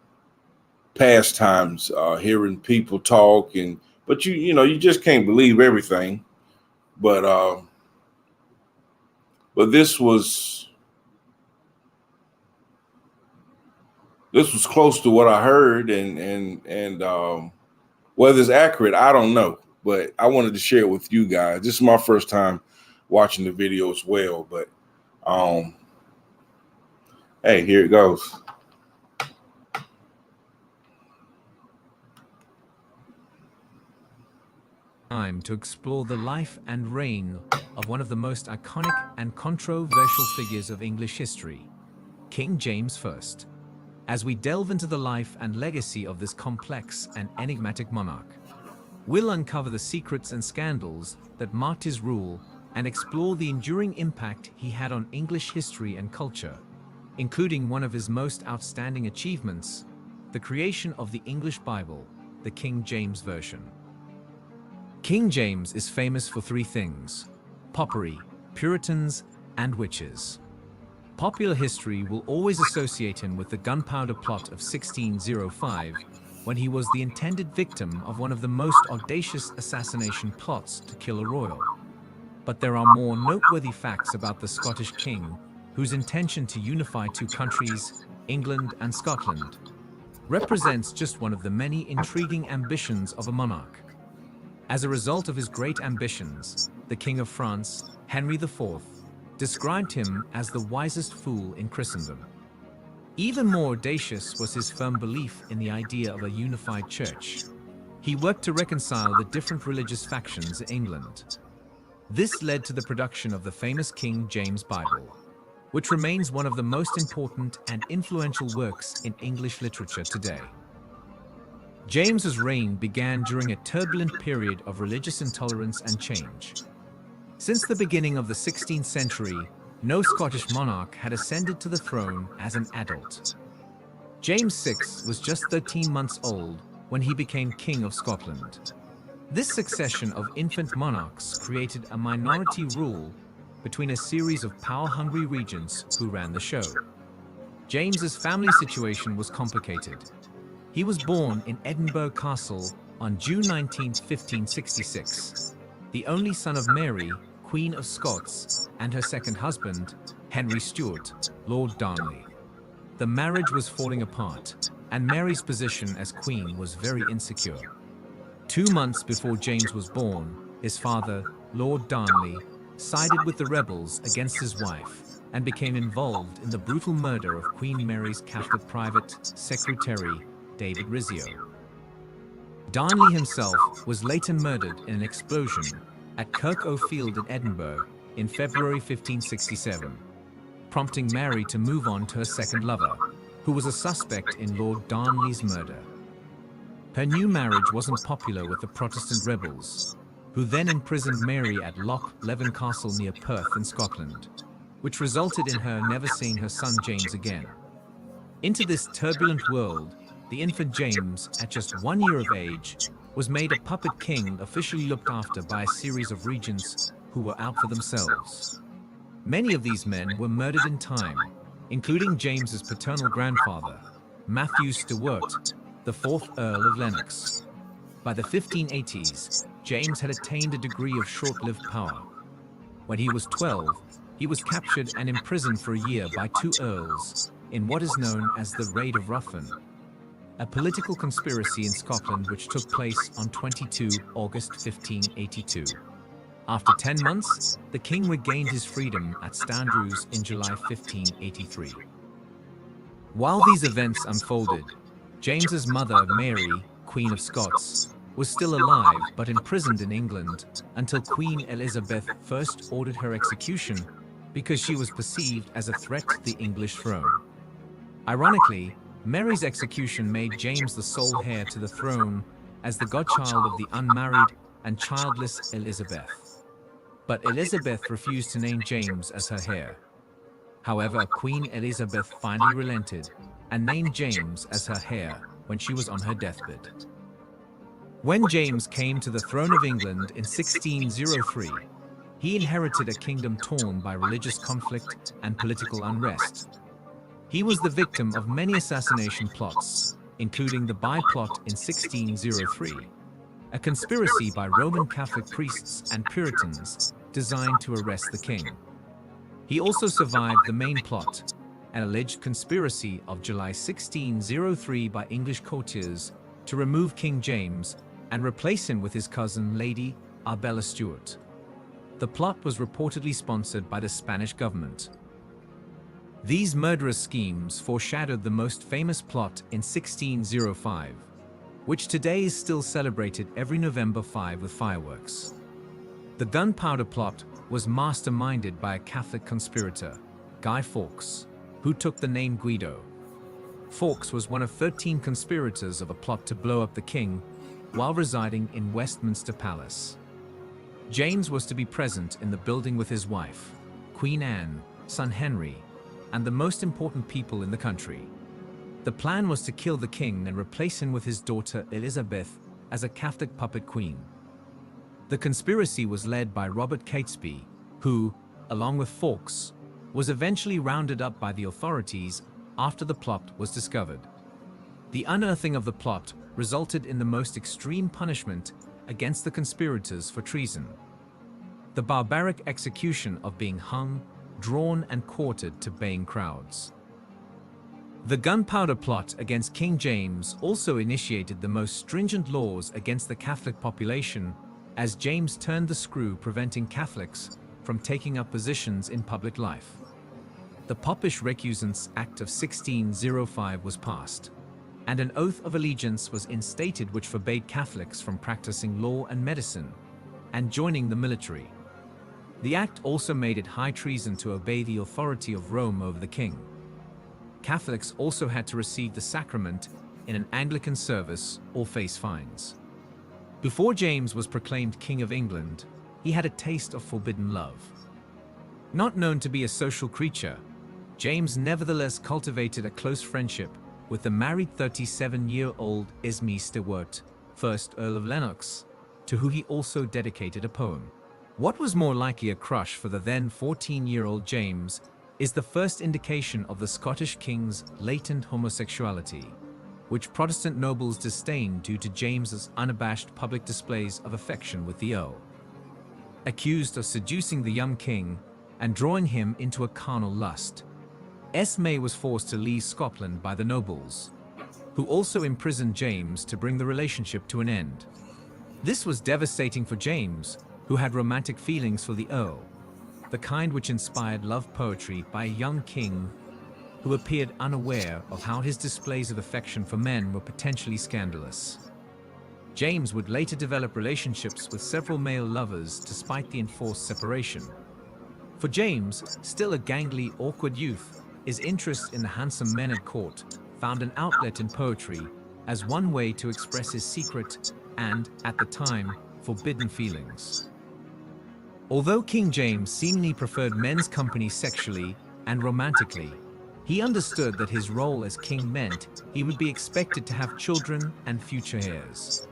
past times, hearing people talk, but you just can't believe everything. But this was close to what I heard, and whether it's accurate, I don't know. But I wanted to share it with you guys. This is my first time watching the video as well. But hey, here it goes. Time to explore the life and reign of one of the most iconic and controversial figures of English history, King James I. As we delve into the life and legacy of this complex and enigmatic monarch, we'll uncover the secrets and scandals that marked his rule and explore the enduring impact he had on English history and culture, including one of his most outstanding achievements, the creation of the English Bible, the King James Version. King James is famous for three things: popery, Puritans, and witches. Popular history will always associate him with the Gunpowder Plot of 1605, when he was the intended victim of one of the most audacious assassination plots to kill a royal. But there are more noteworthy facts about the Scottish king, whose intention to unify two countries, England and Scotland, represents just one of the many intriguing ambitions of a monarch. As a result of his great ambitions, the King of France, Henry IV, described him as the wisest fool in Christendom. Even more audacious was his firm belief in the idea of a unified church. He worked to reconcile the different religious factions in England. This led to the production of the famous King James Bible, which remains one of the most important and influential works in English literature today. James's reign began during a turbulent period of religious intolerance and change. Since the beginning of the 16th century, no Scottish monarch had ascended to the throne as an adult. James VI was just 13 months old when he became King of Scotland. This succession of infant monarchs created a minority rule between a series of power-hungry regents who ran the show. James's family situation was complicated. He was born in Edinburgh Castle on June 19, 1566, the only son of Mary, Queen of Scots, and her second husband, Henry Stuart, Lord Darnley. The marriage was falling apart, and Mary's position as queen was very insecure. 2 months before James was born, his father, Lord Darnley, sided with the rebels against his wife and became involved in the brutal murder of Queen Mary's Catholic private secretary, David Rizzio. Darnley himself was later murdered in an explosion at Kirk O'Field in Edinburgh in February 1567, prompting Mary to move on to her second lover, who was a suspect in Lord Darnley's murder. Her new marriage wasn't popular with the Protestant rebels, who then imprisoned Mary at Loch Leven Castle near Perth in Scotland, which resulted in her never seeing her son James again. Into this turbulent world, the infant James, at just 1 year of age, was made a puppet king officially looked after by a series of regents who were out for themselves. Many of these men were murdered in time, including James's paternal grandfather, Matthew Stuart, the 4th Earl of Lennox. By the 1580s, James had attained a degree of short-lived power. When he was 12, he was captured and imprisoned for a year by 2 earls in what is known as the Raid of Ruthven, a political conspiracy in Scotland which took place on 22 August 1582. After 10 months, the king regained his freedom at Standrews in July 1583. While these events unfolded, James's mother, Mary, Queen of Scots, was still alive but imprisoned in England until Queen Elizabeth first ordered her execution because she was perceived as a threat to the English throne. Ironically, Mary's execution made James the sole heir to the throne as the godchild of the unmarried and childless Elizabeth. But Elizabeth refused to name James as her heir. However, Queen Elizabeth finally relented and named James as her heir, when she was on her deathbed. When James came to the throne of England in 1603, he inherited a kingdom torn by religious conflict and political unrest. He was the victim of many assassination plots, including the Bye Plot in 1603, a conspiracy by Roman Catholic priests and Puritans designed to arrest the king. He also survived the Main Plot, an alleged conspiracy of July 1603 by English courtiers to remove King James and replace him with his cousin Lady Arbella Stuart. The plot was reportedly sponsored by the Spanish government. These murderous schemes foreshadowed the most famous plot in 1605, which today is still celebrated every November 5 with fireworks. The Gunpowder Plot was masterminded by a Catholic conspirator, Guy Fawkes, who took the name Guido. Fawkes was one of 13 conspirators of a plot to blow up the king while residing in Westminster Palace. James was to be present in the building with his wife, Queen Anne, son Henry, and the most important people in the country. The plan was to kill the king and replace him with his daughter Elizabeth as a Catholic puppet queen. The conspiracy was led by Robert Catesby, who, along with Fawkes, was eventually rounded up by the authorities after the plot was discovered. The unearthing of the plot resulted in the most extreme punishment against the conspirators for treason: the barbaric execution of being hung, drawn, and quartered to baying crowds. The Gunpowder Plot against King James also initiated the most stringent laws against the Catholic population, as James turned the screw preventing Catholics from taking up positions in public life. The Popish Recusants Act of 1605 was passed, and an oath of allegiance was instated which forbade Catholics from practicing law and medicine and joining the military. The act also made it high treason to obey the authority of Rome over the king. Catholics also had to receive the sacrament in an Anglican service or face fines. Before James was proclaimed King of England, he had a taste of forbidden love. Not known to be a social creature, James nevertheless cultivated a close friendship with the married 37-year-old Esme Stewart, 1st Earl of Lennox, to whom he also dedicated a poem. What was more likely a crush for the then 14-year-old James is the first indication of the Scottish king's latent homosexuality, which Protestant nobles disdained due to James's unabashed public displays of affection with the Earl. Accused of seducing the young king and drawing him into a carnal lust, Esme was forced to leave Scotland by the nobles, who also imprisoned James to bring the relationship to an end. This was devastating for James, who had romantic feelings for the Earl, the kind which inspired love poetry by a young king who appeared unaware of how his displays of affection for men were potentially scandalous. James would later develop relationships with several male lovers despite the enforced separation. For James, still a gangly, awkward youth, his interest in the handsome men at court found an outlet in poetry as one way to express his secret and, at the time, forbidden feelings. Although King James seemingly preferred men's company sexually and romantically, he understood that his role as king meant he would be expected to have children and future heirs.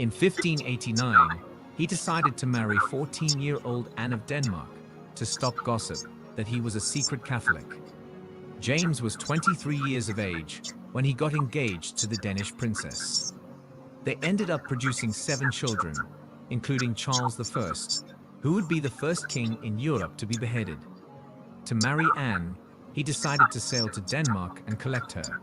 In 1589, he decided to marry 14-year-old Anne of Denmark to stop gossip that he was a secret Catholic. James was 23 years of age when he got engaged to the Danish princess. They ended up producing 7 children, including Charles I, who would be the first king in Europe to be beheaded. To marry Anne, he decided to sail to Denmark and collect her.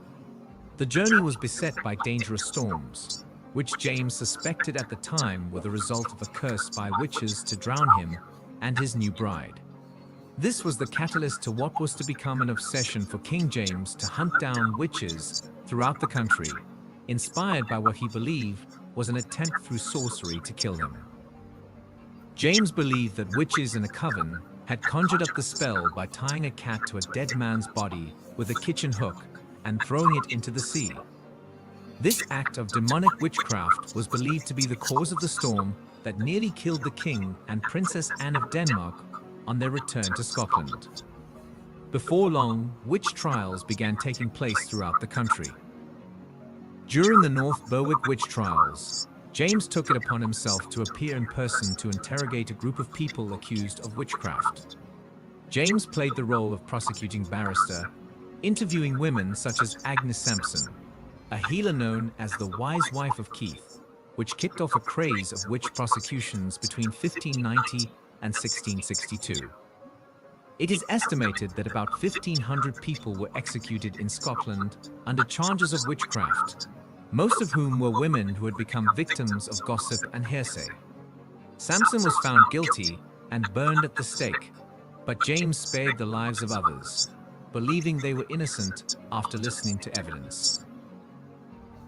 The journey was beset by dangerous storms, which James suspected at the time were the result of a curse by witches to drown him and his new bride. This was the catalyst to what was to become an obsession for King James to hunt down witches throughout the country, inspired by what he believed was an attempt through sorcery to kill him. James believed that witches in a coven had conjured up the spell by tying a cat to a dead man's body with a kitchen hook and throwing it into the sea. This act of demonic witchcraft was believed to be the cause of the storm that nearly killed the king and Princess Anne of Denmark on their return to Scotland. Before long, witch trials began taking place throughout the country. During the North Berwick witch trials, James took it upon himself to appear in person to interrogate a group of people accused of witchcraft. James played the role of prosecuting barrister, interviewing women such as Agnes Sampson, a healer known as the Wise Wife of Keith, which kicked off a craze of witch prosecutions between 1590 and 1662. It is estimated that about 1,500 people were executed in Scotland under charges of witchcraft, most of whom were women who had become victims of gossip and hearsay. Sampson was found guilty and burned at the stake, but James spared the lives of others, believing they were innocent after listening to evidence.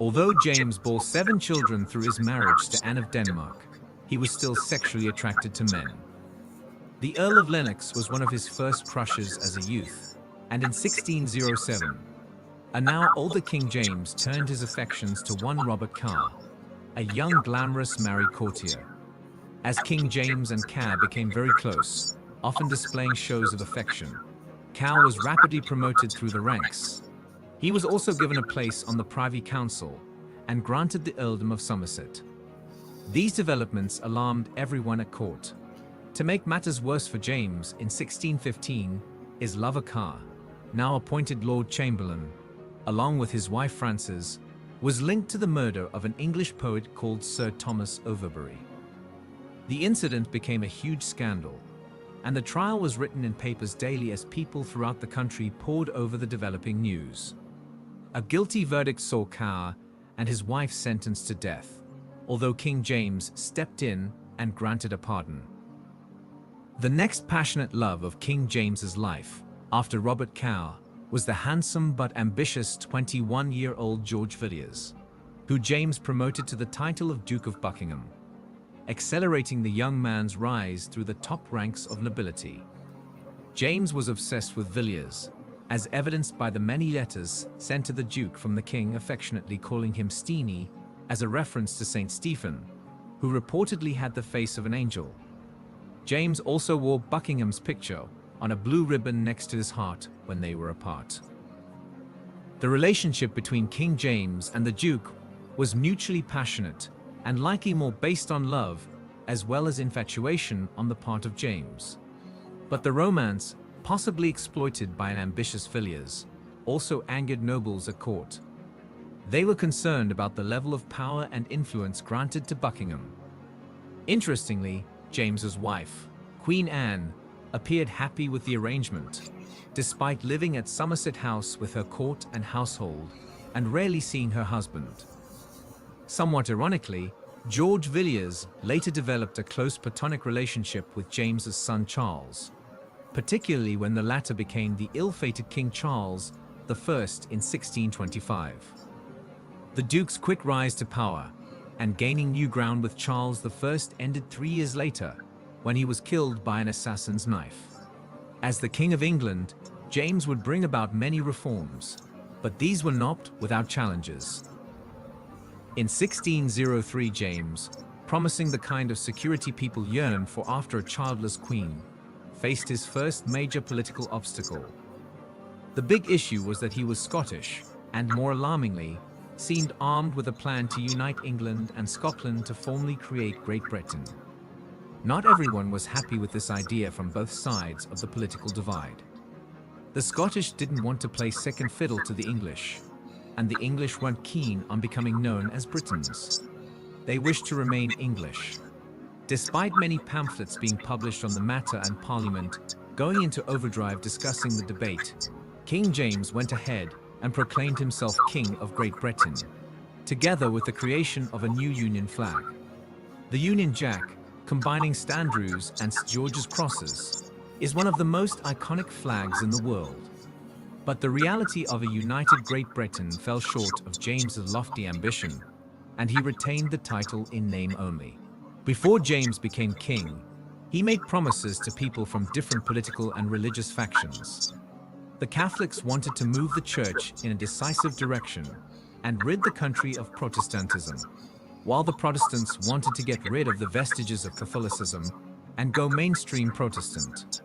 Although James bore 7 children through his marriage to Anne of Denmark, he was still sexually attracted to men. The Earl of Lennox was one of his first crushes as a youth, and in 1607, a now older King James turned his affections to one Robert Carr, a young glamorous married courtier. As King James and Carr became very close, often displaying shows of affection, Carr was rapidly promoted through the ranks. He was also given a place on the Privy Council and granted the Earldom of Somerset. These developments alarmed everyone at court. To make matters worse for James, in 1615, his lover Carr, now appointed Lord Chamberlain, along with his wife Frances, was linked to the murder of an English poet called Sir Thomas Overbury. The incident became a huge scandal, and the trial was written in papers daily as people throughout the country pored over the developing news. A guilty verdict saw Carr and his wife sentenced to death, although King James stepped in and granted a pardon. The next passionate love of King James's life, after Robert Carr, was the handsome but ambitious 21-year-old George Villiers, who James promoted to the title of Duke of Buckingham, accelerating the young man's rise through the top ranks of nobility. James was obsessed with Villiers, as evidenced by the many letters sent to the Duke from the King affectionately calling him Steenie, as a reference to Saint Stephen, who reportedly had the face of an angel. James also wore Buckingham's picture on a blue ribbon next to his heart when they were apart. The relationship between King James and the Duke was mutually passionate and likely more based on love as well as infatuation on the part of James. But the romance, possibly exploited by an ambitious Villiers, also angered nobles at court. They were concerned about the level of power and influence granted to Buckingham. Interestingly, James's wife, Queen Anne, appeared happy with the arrangement, despite living at Somerset House with her court and household and rarely seeing her husband. Somewhat ironically, George Villiers later developed a close platonic relationship with James's son Charles, particularly when the latter became the ill-fated King Charles I in 1625. The Duke's quick rise to power and gaining new ground with Charles I ended 3 years later, when he was killed by an assassin's knife. As the King of England, James would bring about many reforms, but these were not without challenges. In 1603, James, promising the kind of security people yearn for after a childless queen, faced his first major political obstacle. The big issue was that he was Scottish, and more alarmingly, seemed armed with a plan to unite England and Scotland to formally create Great Britain. Not everyone was happy with this idea from both sides of the political divide. The Scottish didn't want to play second fiddle to the English, and the English weren't keen on becoming known as Britons. They wished to remain English. Despite many pamphlets being published on the matter and Parliament going into overdrive discussing the debate, King James went ahead and proclaimed himself King of Great Britain, together with the creation of a new Union flag. The Union Jack, combining Standrews and St. George's crosses, is one of the most iconic flags in the world. But the reality of a united Great Britain fell short of James's lofty ambition, and he retained the title in name only. Before James became king, he made promises to people from different political and religious factions. The Catholics wanted to move the church in a decisive direction and rid the country of Protestantism, while the Protestants wanted to get rid of the vestiges of Catholicism and go mainstream Protestant.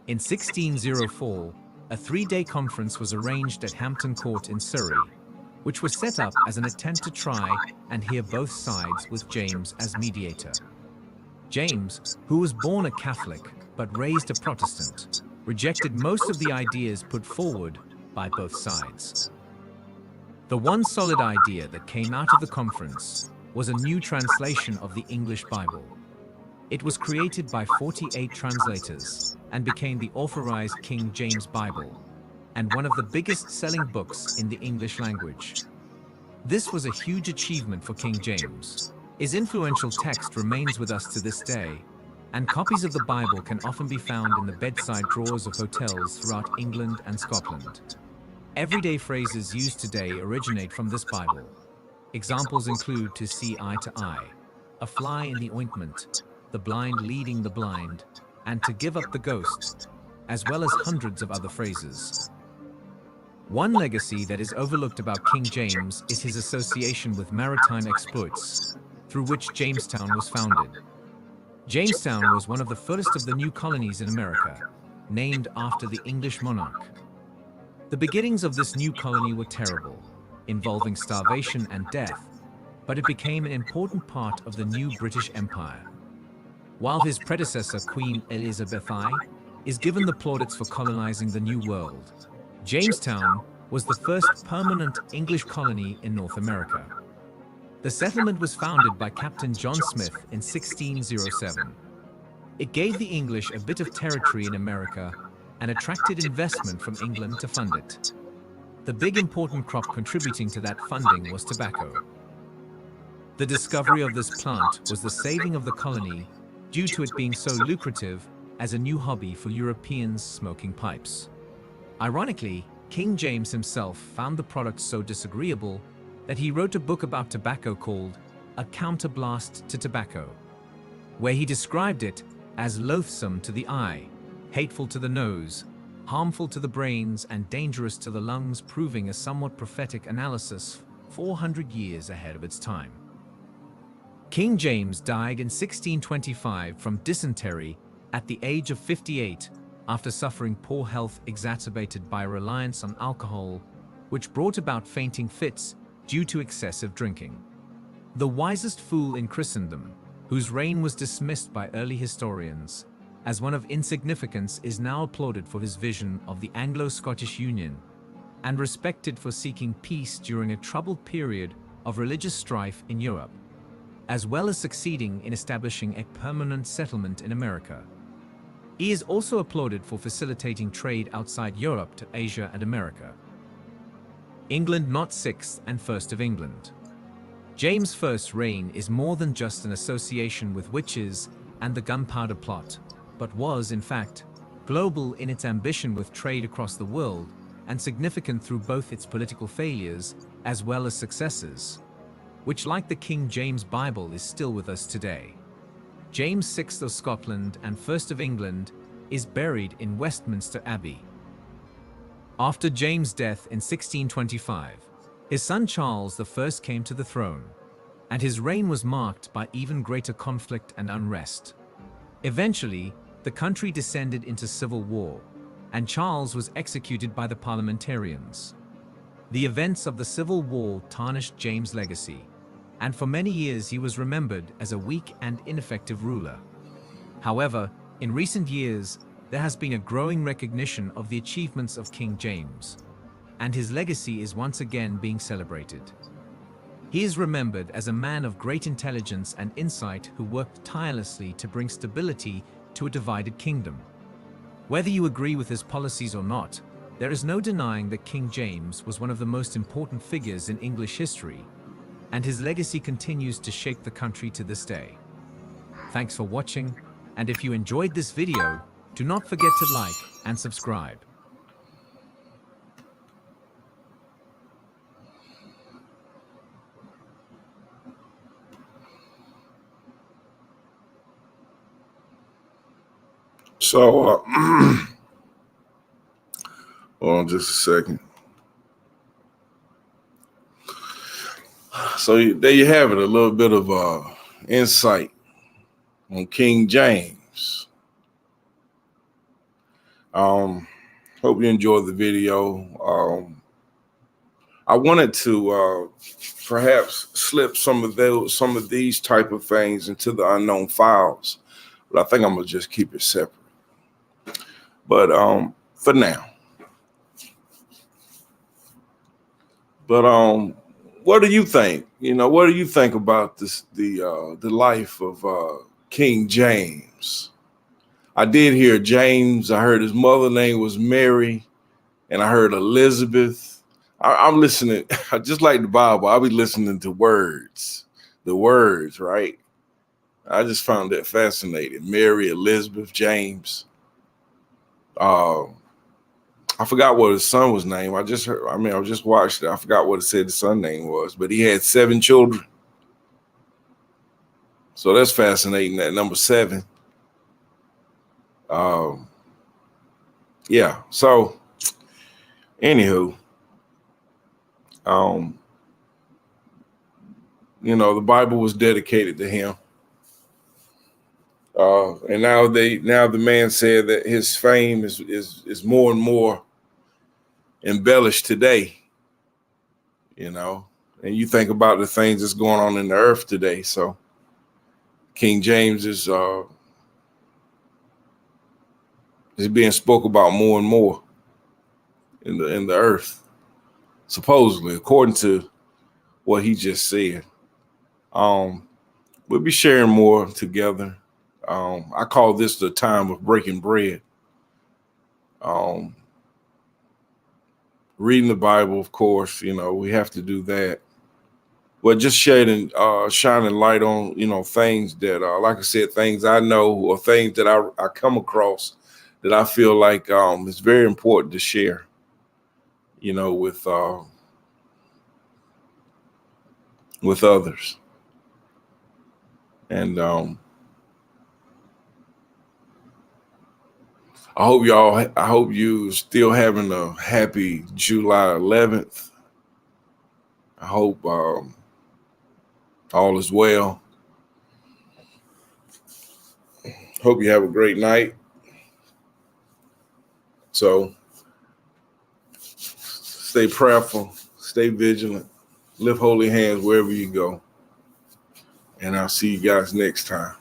In 1604, a 3-day conference was arranged at Hampton Court in Surrey, which was set up as an attempt to try and hear both sides with James as mediator. James, who was born a Catholic but raised a Protestant, rejected most of the ideas put forward by both sides. The one solid idea that came out of the conference was a new translation of the English Bible. It was created by 48 translators and became the authorized King James Bible, and one of the biggest-selling books in the English language. This was a huge achievement for King James. His influential text remains with us to this day, and copies of the Bible can often be found in the bedside drawers of hotels throughout England and Scotland. Everyday phrases used today originate from this Bible. Examples include to see eye to eye, a fly in the ointment, the blind leading the blind, and to give up the ghost, as well as hundreds of other phrases. One legacy that is overlooked about King James is his association with maritime exploits, through which Jamestown was founded. Jamestown was one of the first of the new colonies in America, named after the English monarch. The beginnings of this new colony were terrible, involving starvation and death, but it became an important part of the new British Empire. While his predecessor, Queen Elizabeth I, is given the plaudits for colonizing the New World, Jamestown was the first permanent English colony in North America. The settlement was founded by Captain John Smith in 1607. It gave the English a bit of territory in America and attracted investment from England to fund it. The big important crop contributing to that funding was tobacco. The discovery of this plant was the saving of the colony due to it being so lucrative as a new hobby for Europeans smoking pipes. Ironically, King James himself found the product so disagreeable that he wrote a book about tobacco called A Counterblast to Tobacco, where he described it as loathsome to the eye, hateful to the nose, harmful to the brains, and dangerous to the lungs, proving a somewhat prophetic analysis 400 years ahead of its time. King James died in 1625 from dysentery at the age of 58 after suffering poor health exacerbated by reliance on alcohol, which brought about fainting fits due to excessive drinking. The wisest fool in Christendom, whose reign was dismissed by early historians as one of insignificance, is now applauded for his vision of the Anglo-Scottish Union and respected for seeking peace during a troubled period of religious strife in Europe, as well as succeeding in establishing a permanent settlement in America. He is also applauded for facilitating trade outside Europe to Asia and America. England not sixth and first of England. James I's reign is more than just an association with witches and the Gunpowder Plot, but was, in fact, global in its ambition with trade across the world and significant through both its political failures as well as successes, which, like the King James Bible, is still with us today. James VI of Scotland and First of England is buried in Westminster Abbey. After James' death in 1625, his son Charles I came to the throne, and his reign was marked by even greater conflict and unrest. Eventually, the country descended into civil war, and Charles was executed by the parliamentarians. The events of the Civil War tarnished James' legacy, and for many years he was remembered as a weak and ineffective ruler. However, in recent years, there has been a growing recognition of the achievements of King James, and his legacy is once again being celebrated. He is remembered as a man of great intelligence and insight who worked tirelessly to bring stability to a divided kingdom. Whether you agree with his policies or not, there is no denying that King James was one of the most important figures in English history, and his legacy continues to shape the country to this day. Thanks for watching, and if you enjoyed this video, do not forget to like and subscribe. So, hold on just a second. So there you have it, a little bit of insight on King James. Hope you enjoyed the video. I wanted to perhaps slip some of these type of things into the unknown files, but I think I'm gonna just keep it separate. But for now. But what do you think? What do you think about the life of King James? I did hear James. I heard his mother's name was Mary, and I heard Elizabeth. I'm listening, just like the Bible. I'll be listening to the words, right? I just found that fascinating. Mary, Elizabeth, James. I forgot what his son was named. I just watched it. I forgot what it said his son name was, but he had 7 children. So that's fascinating, that number 7. Yeah. So anywho, the Bible was dedicated to him. And now the man said that his fame is more and more embellished today, and you think about the things that's going on in the earth today. So King James is being spoke about more and more in the earth, supposedly, according to what he just said. We'll be sharing more together. I call this the time of breaking bread. Reading the Bible, of course, we have to do that. But just shining light on, things that, like I said, things I know or things that I come across that I feel like it's very important to share, with others. And I hope you still having a happy July 11th. I hope all is well. Hope you have a great night. So stay prayerful, stay vigilant, lift holy hands wherever you go. And I'll see you guys next time.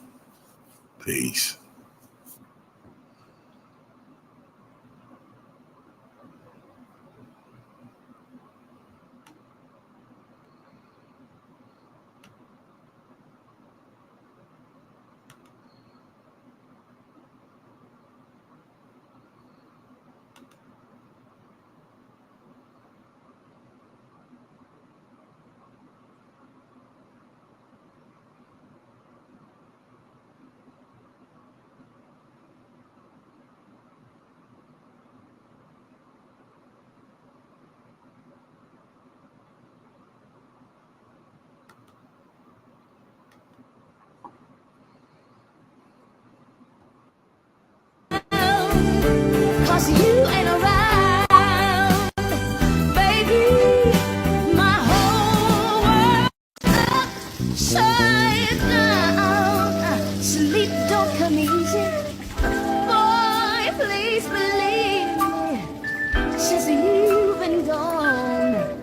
Peace. You ain't around, baby. My whole world upside down. Sleep don't come easy, boy. Please believe me. Since you've been gone.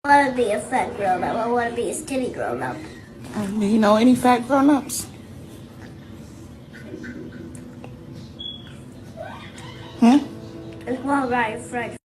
I want to be a fat grown up. I want to be a skinny grown up. Do you know any fat grown ups? It's more right French